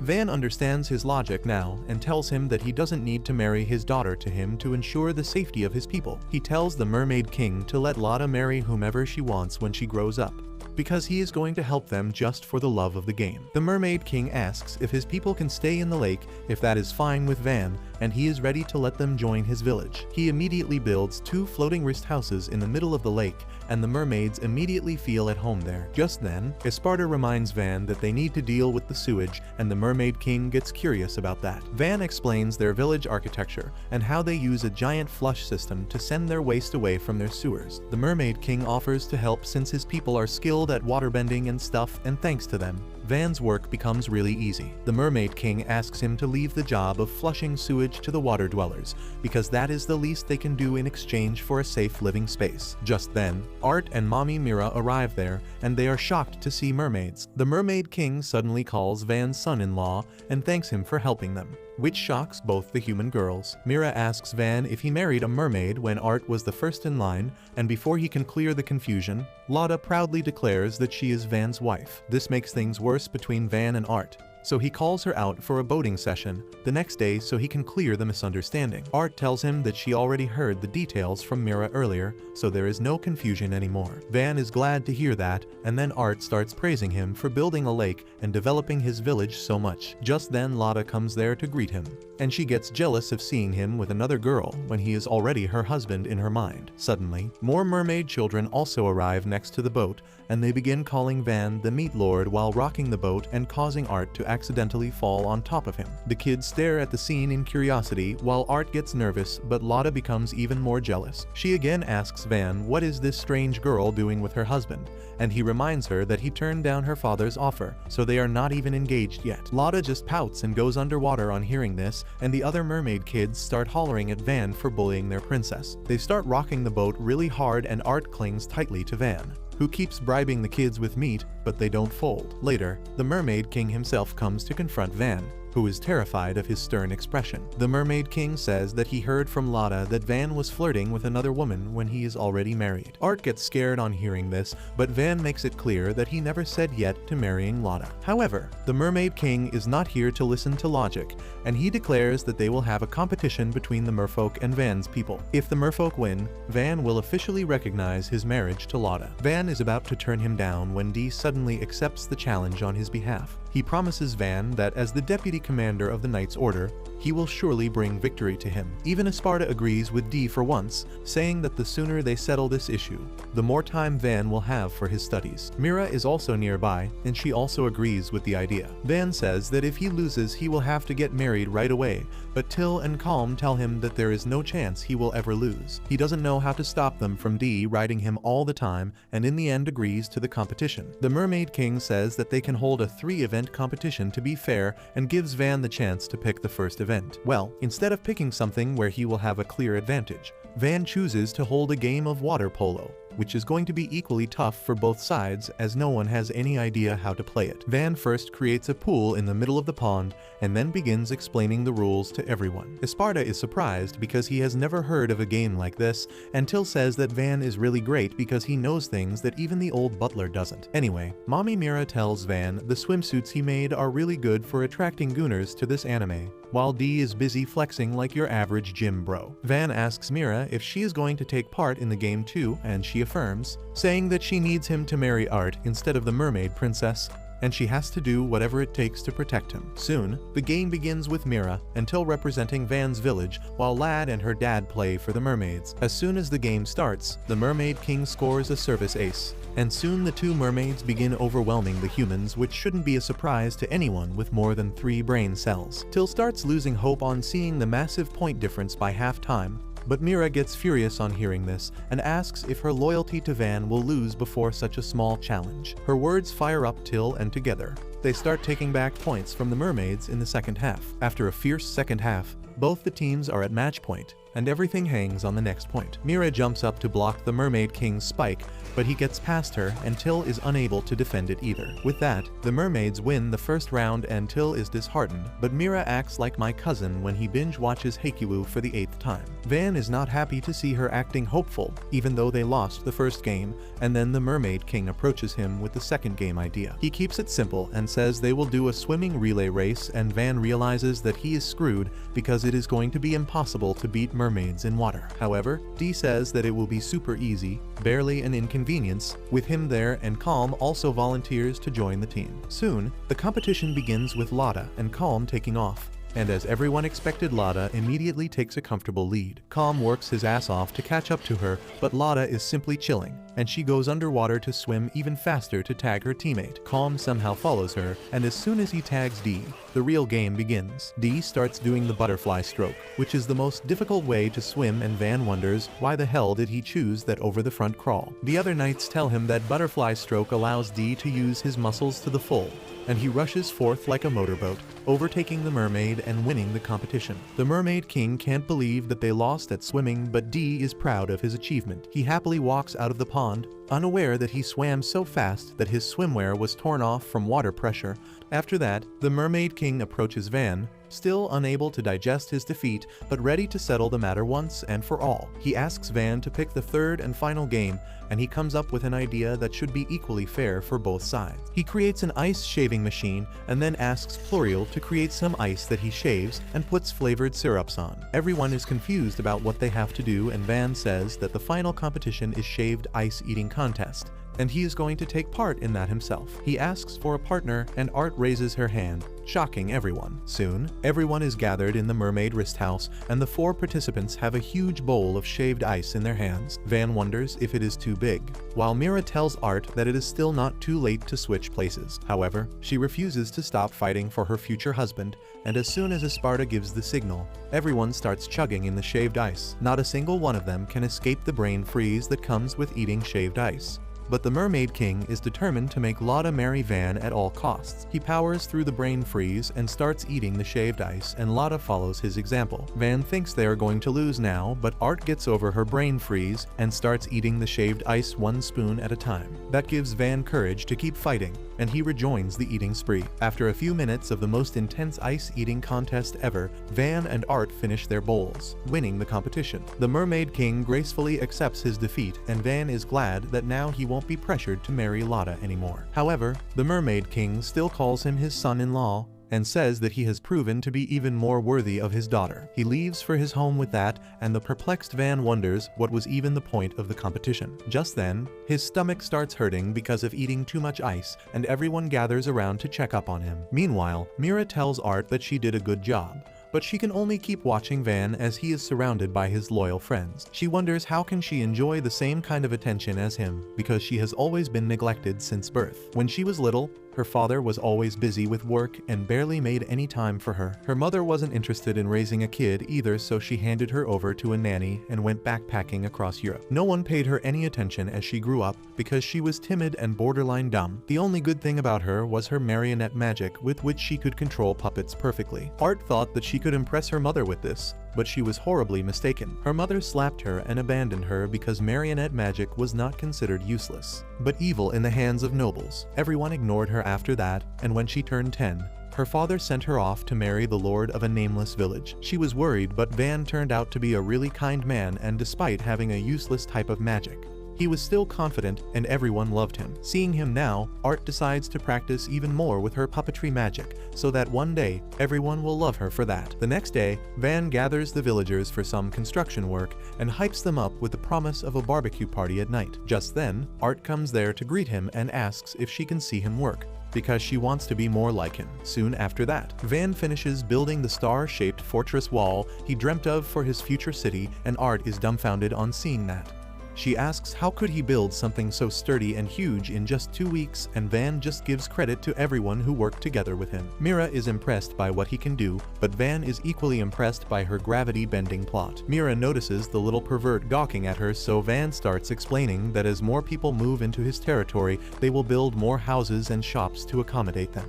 [SPEAKER 1] Van understands his logic now and tells him that he doesn't need to marry his daughter to him to ensure the safety of his people. He tells the Mermaid King to let Lotta marry whomever she wants when she grows up, because he is going to help them just for the love of the game. The Mermaid King asks if his people can stay in the lake if that is fine with Van, and he is ready to let them join his village. He immediately builds 2 floating rest houses in the middle of the lake, and the mermaids immediately feel at home there. Just then, Esparta reminds Van that they need to deal with the sewage, and the Mermaid King gets curious about that. Van explains their village architecture and how they use a giant flush system to send their waste away from their sewers. The Mermaid King offers to help since his people are skilled at waterbending and stuff, and thanks to them, Van's work becomes really easy. The Mermaid King asks him to leave the job of flushing sewage to the water dwellers, because that is the least they can do in exchange for a safe living space. Just then, Art and Mommy Mira arrive there, and they are shocked to see mermaids. The Mermaid King suddenly calls Van's son-in-law and thanks him for helping them, which shocks both the human girls. Mira asks Van if he married a mermaid when Art was the first in line, and before he can clear the confusion, Lotta proudly declares that she is Van's wife. This makes things worse between Van and Art, so he calls her out for a boating session the next day so he can clear the misunderstanding. Art tells him that she already heard the details from Mira earlier, so there is no confusion anymore. Van is glad to hear that, and then Art starts praising him for building a lake and developing his village so much. Just then Lotta comes there to greet him, and she gets jealous of seeing him with another girl when he is already her husband in her mind. Suddenly, more mermaid children also arrive next to the boat, and they begin calling Van the Meat Lord while rocking the boat and causing Art to accidentally fall on top of him. The kids stare at the scene in curiosity while Art gets nervous, but Lotta becomes even more jealous. She again asks Van what is this strange girl doing with her husband, and he reminds her that he turned down her father's offer, so they are not even engaged yet. Lotta just pouts and goes underwater on hearing this, and the other mermaid kids start hollering at Van for bullying their princess. They start rocking the boat really hard, and Art clings tightly to Van, who keeps bribing the kids with meat, but they don't fold. Later, the Mermaid King himself comes to confront Van, who is terrified of his stern expression. The Mermaid King says that he heard from Lotta that Van was flirting with another woman when he is already married. Art gets scared on hearing this, but Van makes it clear that he never said yet to marrying Lotta. However, the Mermaid King is not here to listen to logic, and he declares that they will have a competition between the merfolk and Van's people. If the merfolk win, Van will officially recognize his marriage to Lotta. Van is about to turn him down when Dee suddenly accepts the challenge on his behalf. He promises Van that as the deputy commander of the Knight's Order, he will surely bring victory to him. Even Esparta agrees with Dee for once, saying that the sooner they settle this issue, the more time Van will have for his studies. Mira is also nearby, and she also agrees with the idea. Van says that if he loses, he will have to get married right away, but Till and Calm tell him that there is no chance he will ever lose. He doesn't know how to stop them from Dee riding him all the time, and in the end agrees to the competition. The Mermaid King says that they can hold a 3-event competition to be fair, and gives Van the chance to pick the first event. Well, instead of picking something where he will have a clear advantage, Van chooses to hold a game of water polo, which is going to be equally tough for both sides as no one has any idea how to play it. Van first creates a pool in the middle of the pond and then begins explaining the rules to everyone. Esparta is surprised because he has never heard of a game like this, and Till says that Van is really great because he knows things that even the old butler doesn't. Anyway, Mommy Mira tells Van the swimsuits he made are really good for attracting gooners to this anime, while Dee is busy flexing like your average gym bro. Van asks Mira if she is going to take part in the game too, and she affirms, saying that she needs him to marry Art instead of the mermaid princess, and she has to do whatever it takes to protect him. Soon, the game begins with Mira and Till representing Van's village, while Lad and her dad play for the mermaids. As soon as the game starts, the Mermaid King scores a service ace, and soon the two mermaids begin overwhelming the humans, which shouldn't be a surprise to anyone with more than 3 brain cells. Till starts losing hope on seeing the massive point difference by half-time, But Mira gets furious on hearing this and asks if her loyalty to Van will lose before such a small challenge. Her words fire up Till, and together they start taking back points from the mermaids in the second half. After a fierce second half, both the teams are at match point, and everything hangs on the next point. Mira jumps up to block the Mermaid King's spike, but he gets past her and Till is unable to defend it either. With that, the mermaids win the first round and Till is disheartened, but Mira acts like my cousin when he binge watches Haikyuu for the 8th time. Van is not happy to see her acting hopeful, even though they lost the first game, and then the Mermaid King approaches him with the second game idea. He keeps it simple and says they will do a swimming relay race, and Van realizes that he is screwed because it is going to be impossible to beat mermaids in water. However, D says that it will be super easy, barely an inconvenience, with him there, and Calm also volunteers to join the team. Soon, the competition begins with Lotta and Calm taking off. And as everyone expected, Lotta immediately takes a comfortable lead. Calm works his ass off to catch up to her, but Lotta is simply chilling, and she goes underwater to swim even faster to tag her teammate. Calm somehow follows her, and as soon as he tags D, the real game begins. D starts doing the butterfly stroke, which is the most difficult way to swim, and Van wonders why the hell did he choose that over the front crawl. The other knights tell him that butterfly stroke allows D to use his muscles to the full, and he rushes forth like a motorboat, overtaking the mermaid and winning the competition. The Mermaid King can't believe that they lost at swimming, but D is proud of his achievement. He happily walks out of the pond, unaware that he swam so fast that his swimwear was torn off from water pressure. After that, the Mermaid King approaches Van, still unable to digest his defeat, but ready to settle the matter once and for all. He asks Van to pick the third and final game, and he comes up with an idea that should be equally fair for both sides. He creates an ice shaving machine and then asks Pluriel to create some ice that he shaves and puts flavored syrups on. Everyone is confused about what they have to do, and Van says that the final competition is shaved ice eating contest, and he is going to take part in that himself. He asks for a partner, and Art raises her hand, shocking everyone. Soon, everyone is gathered in the Mermaid Wrist House, and the 4 participants have a huge bowl of shaved ice in their hands. Van wonders if it is too big, while Mira tells Art that it is still not too late to switch places. However, she refuses to stop fighting for her future husband, and as soon as Esparta gives the signal, everyone starts chugging in the shaved ice. Not a single one of them can escape the brain freeze that comes with eating shaved ice. But the Mermaid King is determined to make Lotta marry Van at all costs. He powers through the brain freeze and starts eating the shaved ice, and Lotta follows his example. Van thinks they are going to lose now, but Art gets over her brain freeze and starts eating the shaved ice 1 spoon at a time. That gives Van courage to keep fighting, and he rejoins the eating spree. After a few minutes of the most intense ice eating contest ever, Van and Art finish their bowls, winning the competition. The Mermaid King gracefully accepts his defeat, and Van is glad that now he won't be pressured to marry Lotta anymore. However, the Mermaid King still calls him his son-in-law and says that he has proven to be even more worthy of his daughter. He leaves for his home with that, and the perplexed Van wonders what was even the point of the competition. Just then, his stomach starts hurting because of eating too much ice, and everyone gathers around to check up on him. Meanwhile, Mira tells Art that she did a good job, but she can only keep watching Van as he is surrounded by his loyal friends. She wonders how can she enjoy the same kind of attention as him, because she has always been neglected since birth. When she was little, her father was always busy with work and barely made any time for her. Her mother wasn't interested in raising a kid either, so she handed her over to a nanny and went backpacking across Europe. No one paid her any attention as she grew up because she was timid and borderline dumb. The only good thing about her was her marionette magic, with which she could control puppets perfectly. Art thought that she could impress her mother with this, but she was horribly mistaken. Her mother slapped her and abandoned her because marionette magic was not considered useless, but evil in the hands of nobles. Everyone ignored her after that, and when she turned 10, her father sent her off to marry the lord of a nameless village. She was worried, but Van turned out to be a really kind man, and despite having a useless type of magic, he was still confident and everyone loved him. Seeing him now, Art decides to practice even more with her puppetry magic, so that one day, everyone will love her for that. The next day, Van gathers the villagers for some construction work and hypes them up with the promise of a barbecue party at night. Just then, Art comes there to greet him and asks if she can see him work, because she wants to be more like him. Soon after that, Van finishes building the star-shaped fortress wall he dreamt of for his future city, and Art is dumbfounded on seeing that. She asks how could he build something so sturdy and huge in just 2 weeks, and Van just gives credit to everyone who worked together with him. Mira is impressed by what he can do, but Van is equally impressed by her gravity-bending plot. Mira notices the little pervert gawking at her, so Van starts explaining that as more people move into his territory, they will build more houses and shops to accommodate them.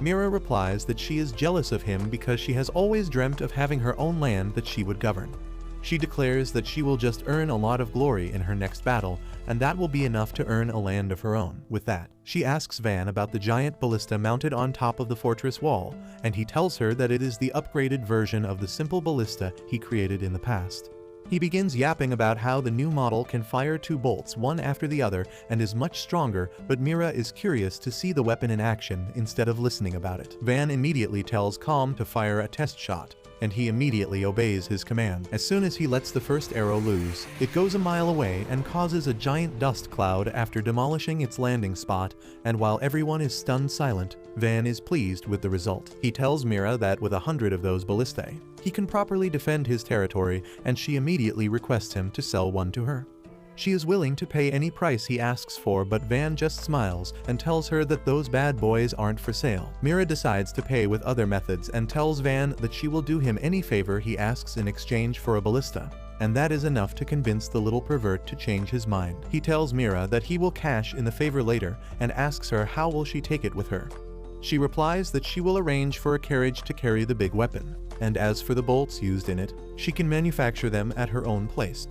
[SPEAKER 1] Mira replies that she is jealous of him because she has always dreamt of having her own land that she would govern. She declares that she will just earn a lot of glory in her next battle, and that will be enough to earn a land of her own. With that, she asks Van about the giant ballista mounted on top of the fortress wall, and he tells her that it is the upgraded version of the simple ballista he created in the past. He begins yapping about how the new model can fire 2 bolts one after the other and is much stronger, but Mira is curious to see the weapon in action instead of listening about it. Van immediately tells Calm to fire a test shot, and he immediately obeys his command. As soon as he lets the first arrow loose, it goes a mile away and causes a giant dust cloud after demolishing its landing spot, and while everyone is stunned silent, Van is pleased with the result. He tells Mira that with 100 of those ballistae, he can properly defend his territory, and she immediately requests him to sell one to her. She is willing to pay any price he asks for, but Van just smiles and tells her that those bad boys aren't for sale. Mira decides to pay with other methods and tells Van that she will do him any favor he asks in exchange for a ballista, and that is enough to convince the little pervert to change his mind. He tells Mira that he will cash in the favor later and asks her how will she take it with her. She replies that she will arrange for a carriage to carry the big weapon, and as for the bolts used in it, she can manufacture them at her own place.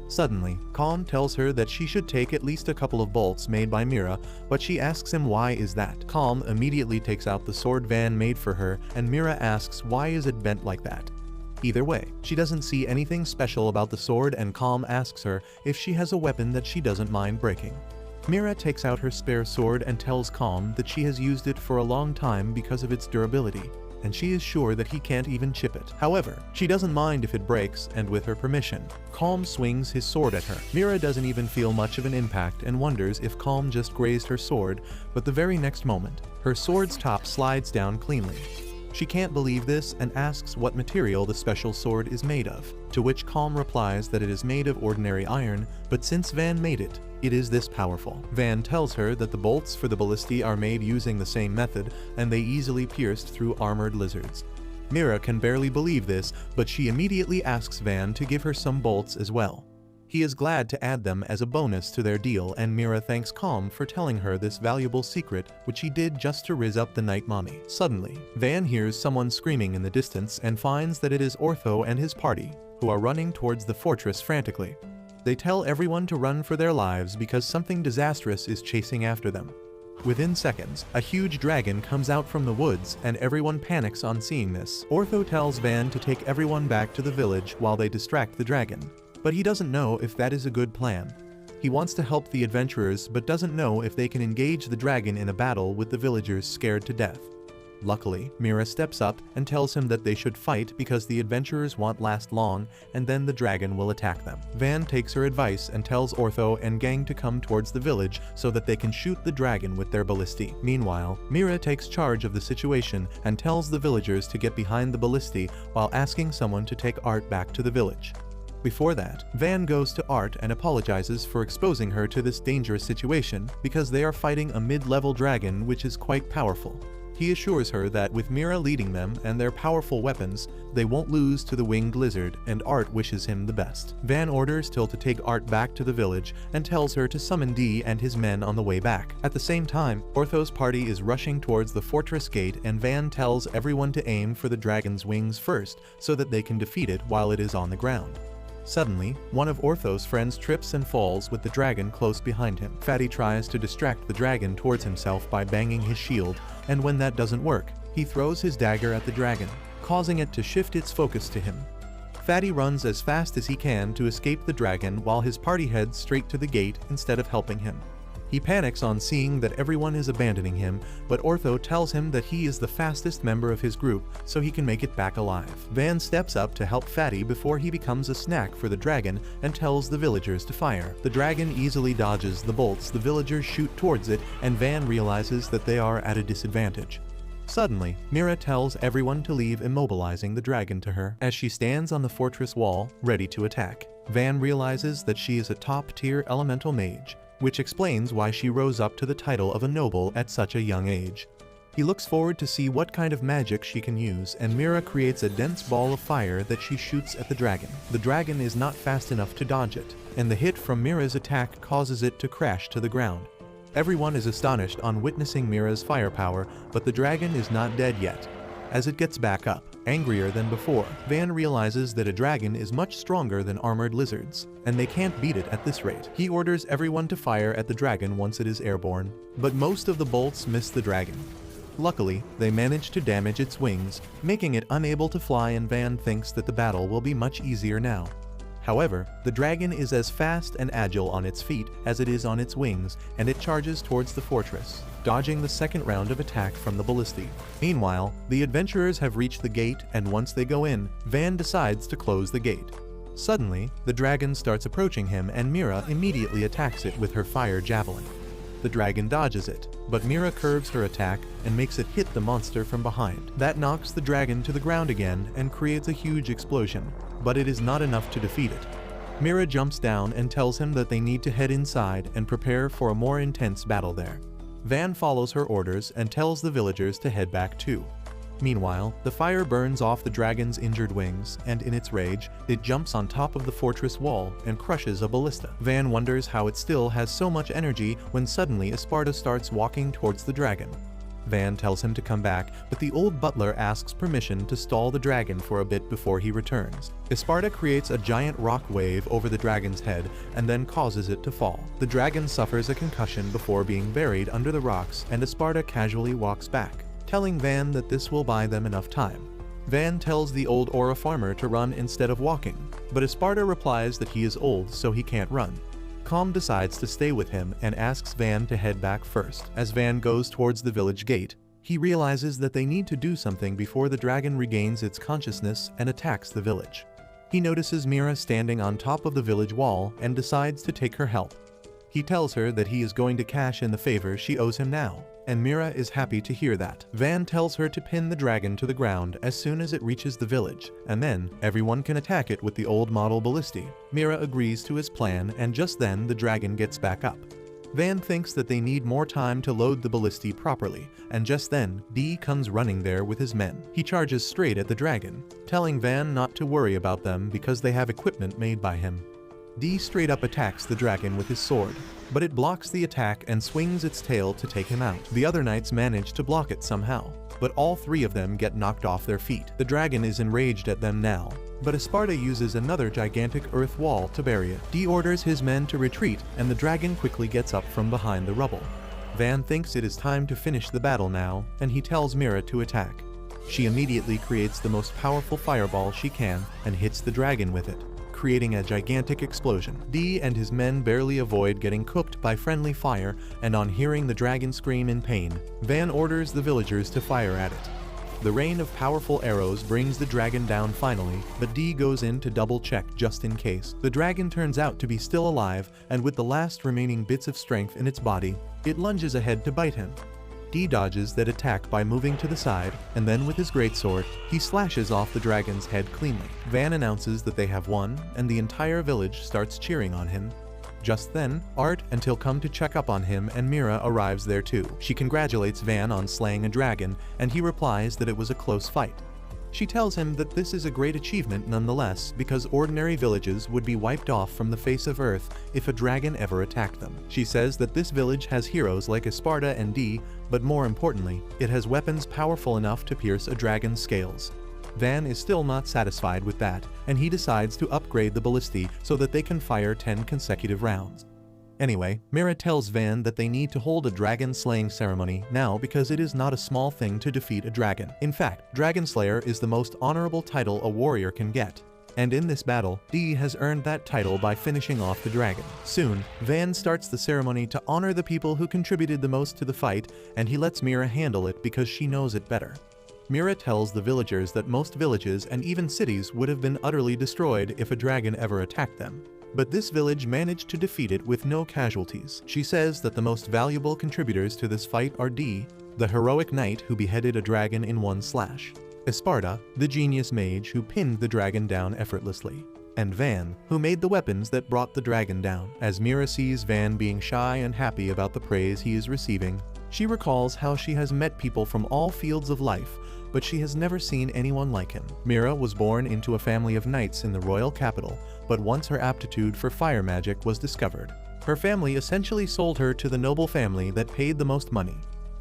[SPEAKER 1] Suddenly, Calm tells her that she should take at least a couple of bolts made by Mira, but she asks him why is that. Calm immediately takes out the sword Van made for her, and Mira asks why is it bent like that. Either way, she doesn't see anything special about the sword, and Calm asks her if she has a weapon that she doesn't mind breaking. Mira takes out her spare sword and tells Calm that she has used it for a long time because of its durability, and she is sure that he can't even chip it. However, she doesn't mind if it breaks, and with her permission, Calm swings his sword at her. Mira doesn't even feel much of an impact and wonders if Calm just grazed her sword, but the very next moment, her sword's top slides down cleanly. She can't believe this and asks what material the special sword is made of, to which Calm replies that it is made of ordinary iron, but since Van made it, it is this powerful. Van tells her that the bolts for the ballistae are made using the same method, and they easily pierced through armored lizards. Mira can barely believe this, but she immediately asks Van to give her some bolts as well. He is glad to add them as a bonus to their deal, and Mira thanks Calm for telling her this valuable secret, which he did just to rizz up the night mommy. Suddenly, Van hears someone screaming in the distance and finds that it is Ortho and his party, who are running towards the fortress frantically. They tell everyone to run for their lives because something disastrous is chasing after them. Within seconds, a huge dragon comes out from the woods, and everyone panics on seeing this. Ortho tells Van to take everyone back to the village while they distract the dragon, but he doesn't know if that is a good plan. He wants to help the adventurers but doesn't know if they can engage the dragon in a battle with the villagers scared to death. Luckily, Mira steps up and tells him that they should fight because the adventurers won't last long, and then the dragon will attack them. Van takes her advice and tells Ortho and gang to come towards the village so that they can shoot the dragon with their ballistae. Meanwhile, Mira takes charge of the situation and tells the villagers to get behind the ballistae while asking someone to take Art back to the village. Before that, Van goes to Art and apologizes for exposing her to this dangerous situation because they are fighting a mid-level dragon which is quite powerful. He assures her that with Mira leading them and their powerful weapons, they won't lose to the winged lizard, and Art wishes him the best. Van orders Till to take Art back to the village and tells her to summon D and his men on the way back. At the same time, Ortho's party is rushing towards the fortress gate, and Van tells everyone to aim for the dragon's wings first so that they can defeat it while it is on the ground. Suddenly, one of Ortho's friends trips and falls with the dragon close behind him. Fatty tries to distract the dragon towards himself by banging his shield, and when that doesn't work, he throws his dagger at the dragon, causing it to shift its focus to him. Fatty runs as fast as he can to escape the dragon while his party heads straight to the gate instead of helping him. He panics on seeing that everyone is abandoning him, but Ortho tells him that he is the fastest member of his group, so he can make it back alive. Van steps up to help Fatty before he becomes a snack for the dragon and tells the villagers to fire. The dragon easily dodges the bolts the villagers shoot towards it, and Van realizes that they are at a disadvantage. Suddenly, Mira tells everyone to leave immobilizing the dragon to her as she stands on the fortress wall, ready to attack. Van realizes that she is a top-tier elemental mage, which explains why she rose up to the title of a noble at such a young age. He looks forward to see what kind of magic she can use, and Mira creates a dense ball of fire that she shoots at the dragon. The dragon is not fast enough to dodge it, and the hit from Mira's attack causes it to crash to the ground. Everyone is astonished on witnessing Mira's firepower, but the dragon is not dead yet. As it gets back up, angrier than before, Van realizes that a dragon is much stronger than armored lizards, and they can't beat it at this rate. He orders everyone to fire at the dragon once it is airborne, but most of the bolts miss the dragon. Luckily, they manage to damage its wings, making it unable to fly, and Van thinks that the battle will be much easier now. However, the dragon is as fast and agile on its feet as it is on its wings, and it charges towards the fortress, dodging the second round of attack from the Abilitiy. Meanwhile, the adventurers have reached the gate, and once they go in, Van decides to close the gate. Suddenly, the dragon starts approaching him, and Mira immediately attacks it with her fire javelin. The dragon dodges it, but Mira curves her attack and makes it hit the monster from behind. That knocks the dragon to the ground again and creates a huge explosion, but it is not enough to defeat it. Mira jumps down and tells him that they need to head inside and prepare for a more intense battle there. Van follows her orders and tells the villagers to head back too. Meanwhile, the fire burns off the dragon's injured wings, and in its rage, it jumps on top of the fortress wall and crushes a ballista. Van wonders how it still has so much energy when suddenly Esparta starts walking towards the dragon. Van tells him to come back, but the old butler asks permission to stall the dragon for a bit before he returns. Esparta creates a giant rock wave over the dragon's head and then causes it to fall. The dragon suffers a concussion before being buried under the rocks, and Esparta casually walks back, telling Van that this will buy them enough time. Van tells the old Aura farmer to run instead of walking, but Esparta replies that he is old so he can't run. Calm decides to stay with him and asks Van to head back first. As Van goes towards the village gate, he realizes that they need to do something before the dragon regains its consciousness and attacks the village. He notices Mira standing on top of the village wall and decides to take her help. He tells her that he is going to cash in the favor she owes him now, and Mira is happy to hear that. Van tells her to pin the dragon to the ground as soon as it reaches the village, and then everyone can attack it with the old model Abilitiy. Mira agrees to his plan, and just then the dragon gets back up. Van thinks that they need more time to load the Abilitiy properly, and just then, Dee comes running there with his men. He charges straight at the dragon, telling Van not to worry about them because they have equipment made by him. Dee straight up attacks the dragon with his sword, but it blocks the attack and swings its tail to take him out. The other knights manage to block it somehow, but all three of them get knocked off their feet. The dragon is enraged at them now, but Esparta uses another gigantic earth wall to bury it. Dee orders his men to retreat, and the dragon quickly gets up from behind the rubble. Van thinks it is time to finish the battle now, and he tells Mira to attack. She immediately creates the most powerful fireball she can and hits the dragon with it, creating a gigantic explosion. Dee and his men barely avoid getting cooked by friendly fire, and on hearing the dragon scream in pain, Van orders the villagers to fire at it. The rain of powerful arrows brings the dragon down finally, but Dee goes in to double check just in case. The dragon turns out to be still alive, and with the last remaining bits of strength in its body, it lunges ahead to bite him. Dee dodges that attack by moving to the side, and then with his greatsword, he slashes off the dragon's head cleanly. Van announces that they have won, and the entire village starts cheering on him. Just then, Art and Till come to check up on him, and Mira arrives there too. She congratulates Van on slaying a dragon, and he replies that it was a close fight. She tells him that this is a great achievement nonetheless, because ordinary villages would be wiped off from the face of Earth if a dragon ever attacked them. She says that this village has heroes like Esparta and Dee, but more importantly, it has weapons powerful enough to pierce a dragon's scales. Van is still not satisfied with that, and he decides to upgrade the Abilitiy so that they can fire 10 consecutive rounds. Anyway, Mira tells Van that they need to hold a dragon slaying ceremony now because it is not a small thing to defeat a dragon. In fact, Dragon Slayer is the most honorable title a warrior can get. And in this battle, Dee has earned that title by finishing off the dragon. Soon, Van starts the ceremony to honor the people who contributed the most to the fight, and he lets Mira handle it because she knows it better. Mira tells the villagers that most villages and even cities would have been utterly destroyed if a dragon ever attacked them. But this village managed to defeat it with no casualties. She says that the most valuable contributors to this fight are Dee, the heroic knight who beheaded a dragon in one slash; Esparta, the genius mage who pinned the dragon down effortlessly; and Van, who made the weapons that brought the dragon down. As Mira sees Van being shy and happy about the praise he is receiving, she recalls how she has met people from all fields of life, but she has never seen anyone like him. Mira was born into a family of knights in the royal capital, but once her aptitude for fire magic was discovered, her family essentially sold her to the noble family that paid the most money.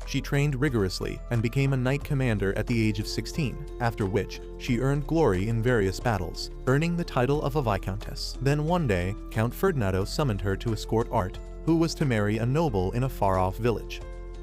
[SPEAKER 1] She trained rigorously and became a knight commander at the age of 16, after which she earned glory in various battles, earning the title of a viscountess. Then one day, Count Ferdinando summoned her to escort Art, who was to marry a noble in a far-off village.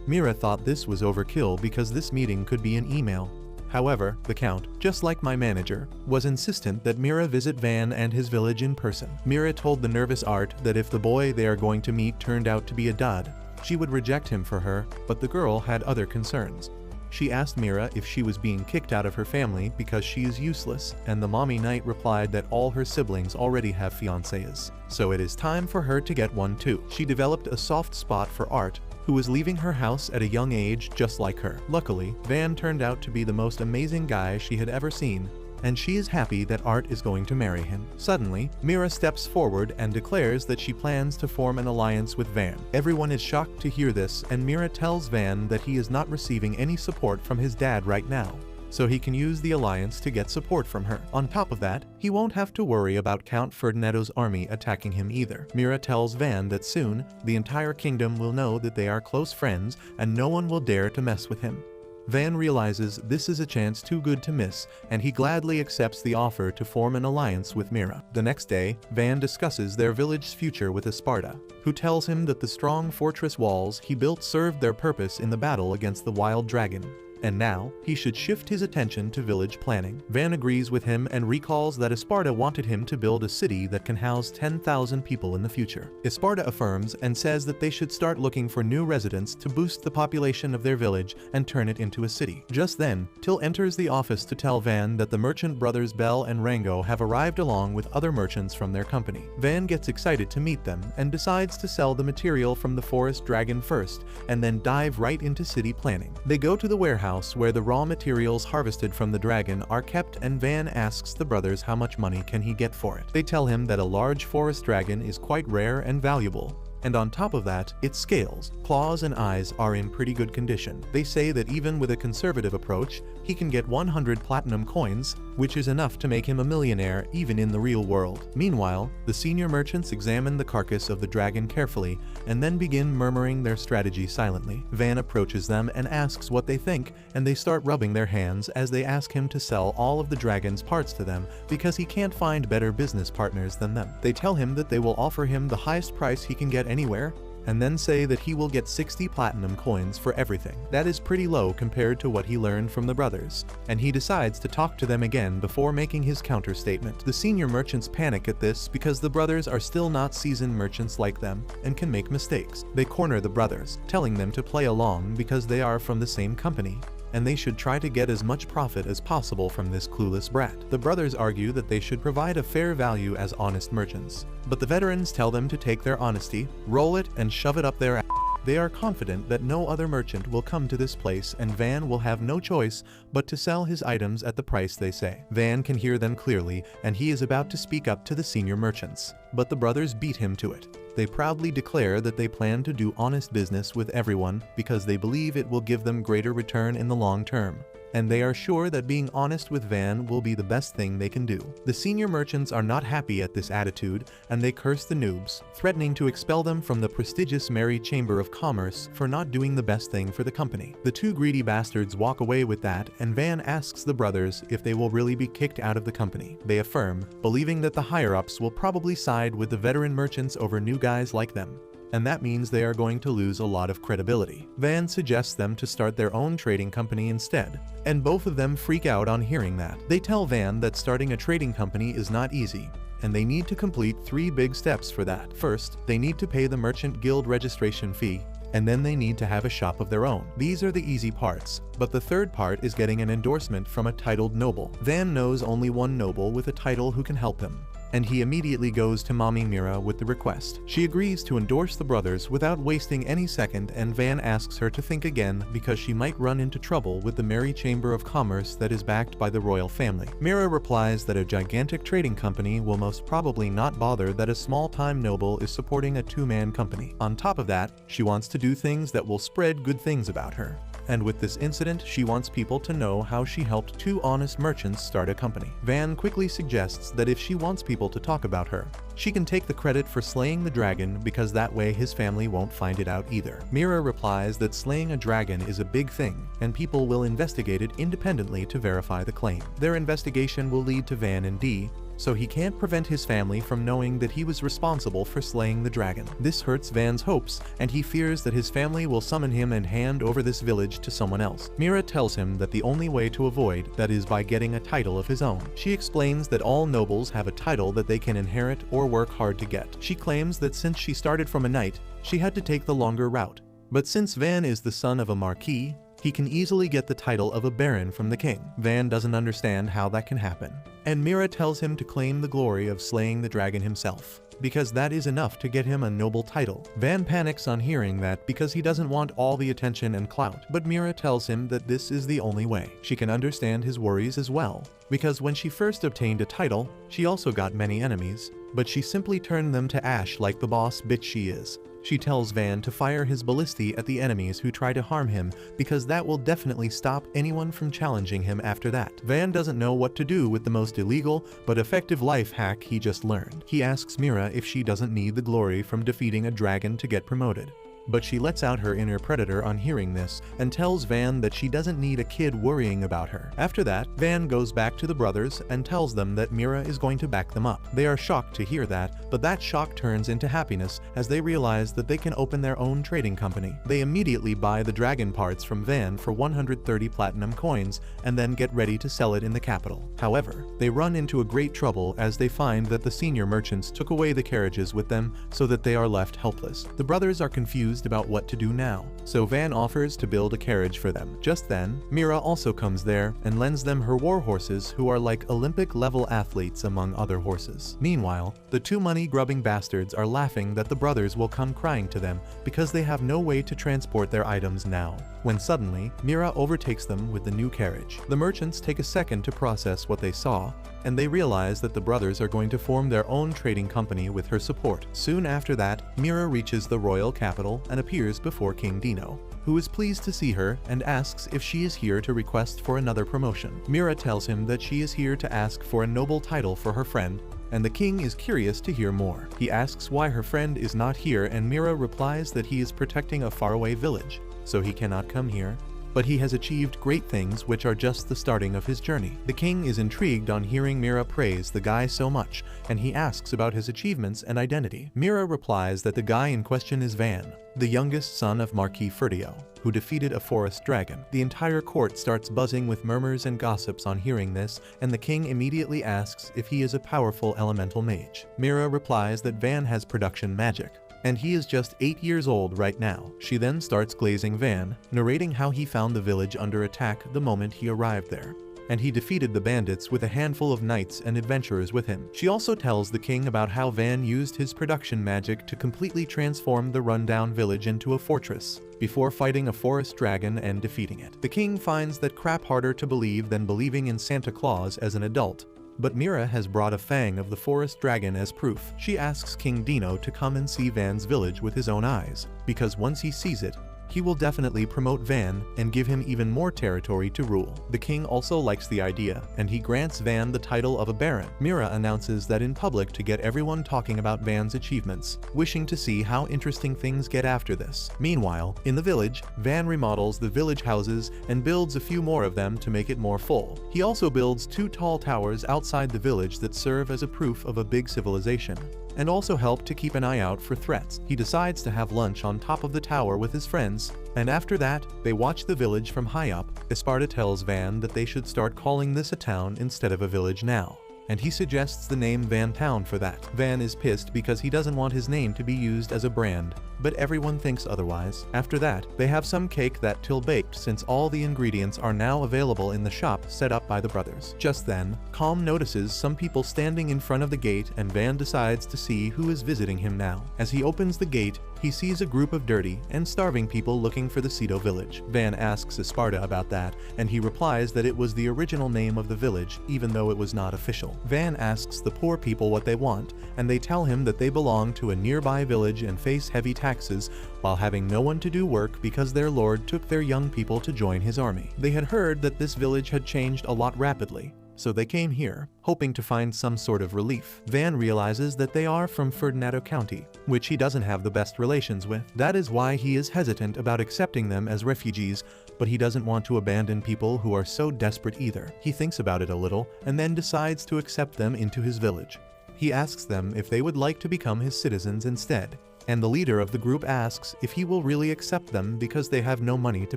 [SPEAKER 1] Mira thought this was overkill because this meeting could be an email. However, the Count, just like my manager, was insistent that Mira visit Van and his village in person. Mira told the nervous Art that if the boy they are going to meet turned out to be a dud, she would reject him for her, but the girl had other concerns. She asked Mira if she was being kicked out of her family because she is useless, and the mommy knight replied that all her siblings already have fiancés, so it is time for her to get one too. She developed a soft spot for Art, who was leaving her house at a young age just like her. Luckily, Van turned out to be the most amazing guy she had ever seen, and she is happy that Art is going to marry him. Suddenly, Mira steps forward and declares that she plans to form an alliance with Van. Everyone is shocked to hear this, and Mira tells Van that he is not receiving any support from his dad right now, so he can use the alliance to get support from her. On top of that, he won't have to worry about Count Ferdinando's army attacking him either. Mira tells Van that soon, the entire kingdom will know that they are close friends and no one will dare to mess with him. Van realizes this is a chance too good to miss, and he gladly accepts the offer to form an alliance with Mira. The next day, Van discusses their village's future with Esparta, who tells him that the strong fortress walls he built served their purpose in the battle against the wild dragon, and now he should shift his attention to village planning. Van agrees with him and recalls that Esparta wanted him to build a city that can house 10,000 people in the future. Esparta affirms and says that they should start looking for new residents to boost the population of their village and turn it into a city. Just then, Till enters the office to tell Van that the merchant brothers Bell and Rango have arrived along with other merchants from their company. Van gets excited to meet them and decides to sell the material from the forest dragon first, and then dive right into city planning. They go to the warehouse where the raw materials harvested from the dragon are kept, and Van asks the brothers how much money can he get for it. They tell him that a large forest dragon is quite rare and valuable, and on top of that, its scales, claws and eyes are in pretty good condition. They say that even with a conservative approach, he can get 100 platinum coins, which is enough to make him a millionaire even in the real world. Meanwhile, the senior merchants examine the carcass of the dragon carefully and then begin murmuring their strategy silently. Van approaches them and asks what they think, and they start rubbing their hands as they ask him to sell all of the dragon's parts to them because he can't find better business partners than them. They tell him that they will offer him the highest price he can get anywhere, and then say that he will get 60 platinum coins for everything. That is pretty low compared to what he learned from the brothers, and he decides to talk to them again before making his counter-statement. The senior merchants panic at this because the brothers are still not seasoned merchants like them and can make mistakes. They corner the brothers, telling them to play along because they are from the same company, and they should try to get as much profit as possible from this clueless brat. The brothers argue that they should provide a fair value as honest merchants, but the veterans tell them to take their honesty, roll it, and shove it up their ass. They are confident that no other merchant will come to this place, and Van will have no choice but to sell his items at the price they say. Van can hear them clearly, and he is about to speak up to the senior merchants, but the brothers beat him to it. They proudly declare that they plan to do honest business with everyone because they believe it will give them greater return in the long term, and they are sure that being honest with Van will be the best thing they can do. The senior merchants are not happy at this attitude, and they curse the noobs, threatening to expel them from the prestigious Merry Chamber of Commerce for not doing the best thing for the company. The two greedy bastards walk away with that, and Van asks the brothers if they will really be kicked out of the company. They affirm, believing that the higher-ups will probably side with the veteran merchants over new guys like them, and that means they are going to lose a lot of credibility. Van suggests them to start their own trading company instead, and both of them freak out on hearing that. They tell Van that starting a trading company is not easy, and they need to complete 3 big steps for that. First, they need to pay the Merchant Guild registration fee, and then they need to have a shop of their own. These are the easy parts, but the third part is getting an endorsement from a titled noble. Van knows only one noble with a title who can help him, and he immediately goes to mommy Mira with the request. She agrees to endorse the brothers without wasting any second, and Van asks her to think again because she might run into trouble with the Merry Chamber of Commerce that is backed by the royal family. Mira replies that a gigantic trading company will most probably not bother that a small-time noble is supporting a two-man company. On top of that, she wants to do things that will spread good things about her. And with this incident, she wants people to know how she helped two honest merchants start a company. Van quickly suggests that if she wants people to talk about her, she can take the credit for slaying the dragon because that way his family won't find it out either. Mira replies that slaying a dragon is a big thing, and people will investigate it independently to verify the claim. Their investigation will lead to Van and Dee, so he can't prevent his family from knowing that he was responsible for slaying the dragon. This hurts Van's hopes, and he fears that his family will summon him and hand over this village to someone else. Mira tells him that the only way to avoid that is by getting a title of his own. She explains that all nobles have a title that they can inherit or work hard to get. She claims that since she started from a knight, she had to take the longer route. But since Van is the son of a marquis, he can easily get the title of a baron from the king. Van doesn't understand how that can happen, and Mira tells him to claim the glory of slaying the dragon himself, because that is enough to get him a noble title. Van panics on hearing that because he doesn't want all the attention and clout, but Mira tells him that this is the only way. She can understand his worries as well, because when she first obtained a title, she also got many enemies, but she simply turned them to ash like the boss bitch she is. She tells Van to fire his Abilitiy at the enemies who try to harm him because that will definitely stop anyone from challenging him after that. Van doesn't know what to do with the most illegal but effective life hack he just learned. He asks Mira if she doesn't need the glory from defeating a dragon to get promoted. But she lets out her inner predator on hearing this and tells Van that she doesn't need a kid worrying about her. After that, Van goes back to the brothers and tells them that Mira is going to back them up. They are shocked to hear that, but that shock turns into happiness as they realize that they can open their own trading company. They immediately buy the dragon parts from Van for 130 platinum coins and then get ready to sell it in the capital. However, they run into a great trouble as they find that the senior merchants took away the carriages with them so that they are left helpless. The brothers are confused about what to do now, so Van offers to build a carriage for them. Just then, Mira also comes there and lends them her war horses, who are like Olympic-level athletes among other horses. Meanwhile, the two money-grubbing bastards are laughing that the brothers will come crying to them because they have no way to transport their items now, when suddenly, Mira overtakes them with the new carriage. The merchants take a second to process what they saw, and they realize that the brothers are going to form their own trading company with her support. Soon after that, Mira reaches the royal capital and appears before King Dino, who is pleased to see her and asks if she is here to request for another promotion. Mira tells him that she is here to ask for a noble title for her friend, and the king is curious to hear more. He asks why her friend is not here, and Mira replies that he is protecting a faraway village, so he cannot come here, but he has achieved great things which are just the starting of his journey. The king is intrigued on hearing Mira praise the guy so much, and he asks about his achievements and identity. Mira replies that the guy in question is Van, the youngest son of Marquis Ferdio, who defeated a forest dragon. The entire court starts buzzing with murmurs and gossips on hearing this, and the king immediately asks if he is a powerful elemental mage. Mira replies that Van has production magic, and he is just 8 years old right now. She then starts glazing Van, narrating how he found the village under attack the moment he arrived there, and he defeated the bandits with a handful of knights and adventurers with him. She also tells the king about how Van used his production magic to completely transform the rundown village into a fortress, before fighting a forest dragon and defeating it. The king finds that crap harder to believe than believing in Santa Claus as an adult, but Mira has brought a fang of the forest dragon as proof. She asks King Dino to come and see Van's village with his own eyes, because once he sees it, he will definitely promote Van and give him even more territory to rule. The king also likes the idea, and he grants Van the title of a baron. Mira announces that in public to get everyone talking about Van's achievements, wishing to see how interesting things get after this. Meanwhile, in the village, Van remodels the village houses and builds a few more of them to make it more full. He also builds 2 tall towers outside the village that serve as a proof of a big civilization, and also help to keep an eye out for threats. He decides to have lunch on top of the tower with his friends, and after that, they watch the village from high up. Esparta tells Van that they should start calling this a town instead of a village now, and he suggests the name Van Town for that. Van is pissed because he doesn't want his name to be used as a brand, but everyone thinks otherwise. After that, they have some cake that till baked since all the ingredients are now available in the shop set up by the brothers. Just then, Calm notices some people standing in front of the gate and Van decides to see who is visiting him now. As he opens the gate, he sees a group of dirty and starving people looking for the Cedo village. Van asks Esparta about that, and he replies that it was the original name of the village, even though it was not official. Van asks the poor people what they want, and they tell him that they belong to a nearby village and face heavy taxes while having no one to do work because their lord took their young people to join his army. They had heard that this village had changed a lot rapidly, so they came here, hoping to find some sort of relief. Van realizes that they are from Ferdinando County, which he doesn't have the best relations with. That is why he is hesitant about accepting them as refugees, but he doesn't want to abandon people who are so desperate either. He thinks about it a little, and then decides to accept them into his village. He asks them if they would like to become his citizens instead, and the leader of the group asks if he will really accept them because they have no money to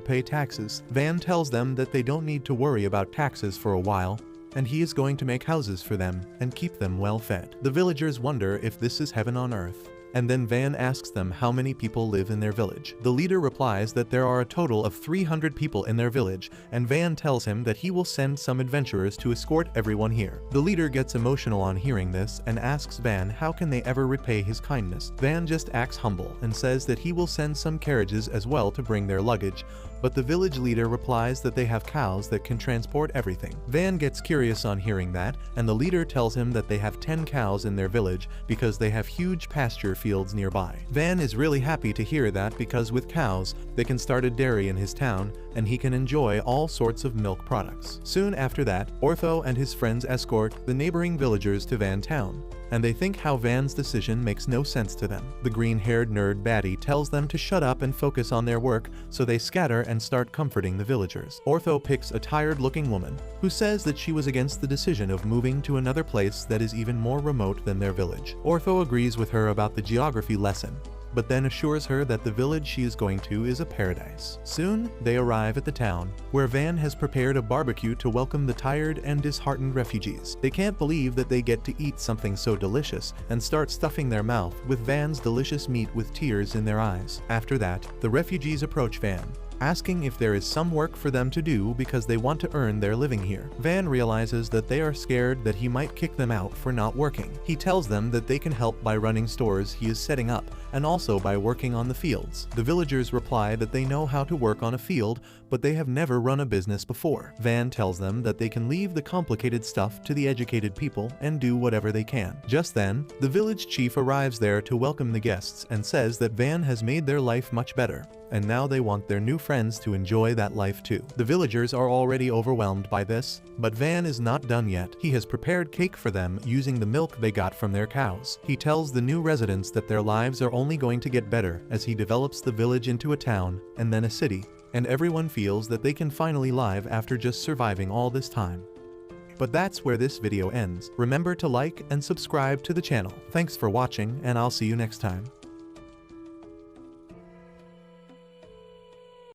[SPEAKER 1] pay taxes. Van tells them that they don't need to worry about taxes for a while, and he is going to make houses for them and keep them well fed. The villagers wonder if this is heaven on earth, and then Van asks them how many people live in their village. The leader replies that there are a total of 300 people in their village, and Van tells him that he will send some adventurers to escort everyone here. The leader gets emotional on hearing this and asks Van how can they ever repay his kindness. Van just acts humble and says that he will send some carriages as well to bring their luggage, but the village leader replies that they have cows that can transport everything. Van gets curious on hearing that, and the leader tells him that they have 10 cows in their village because they have huge pasture fields nearby. Van is really happy to hear that because with cows, they can start a dairy in his town, and he can enjoy all sorts of milk products. Soon after that, Ortho and his friends escort the neighboring villagers to Van Town, and they think how Van's decision makes no sense to them. The green-haired nerd baddie tells them to shut up and focus on their work, so they scatter and start comforting the villagers. Ortho picks a tired-looking woman, who says that she was against the decision of moving to another place that is even more remote than their village. Ortho agrees with her about the geography lesson, but then assures her that the village she is going to is a paradise. Soon, they arrive at the town, where Van has prepared a barbecue to welcome the tired and disheartened refugees. They can't believe that they get to eat something so delicious, and start stuffing their mouth with Van's delicious meat with tears in their eyes. After that, the refugees approach Van, asking if there is some work for them to do because they want to earn their living here. Van realizes that they are scared that he might kick them out for not working. He tells them that they can help by running stores he is setting up, and also by working on the fields. The villagers reply that they know how to work on a field, but they have never run a business before. Van tells them that they can leave the complicated stuff to the educated people and do whatever they can. Just then, the village chief arrives there to welcome the guests and says that Van has made their life much better, and now they want their new friends to enjoy that life too. The villagers are already overwhelmed by this, but Van is not done yet. He has prepared cake for them using the milk they got from their cows. He tells the new residents that their lives are only going to get better as he develops the village into a town and then a city, and everyone feels that they can finally live after just surviving all this time. But that's where this video ends. Remember to like and subscribe to the channel. Thanks for watching, and I'll see you next time.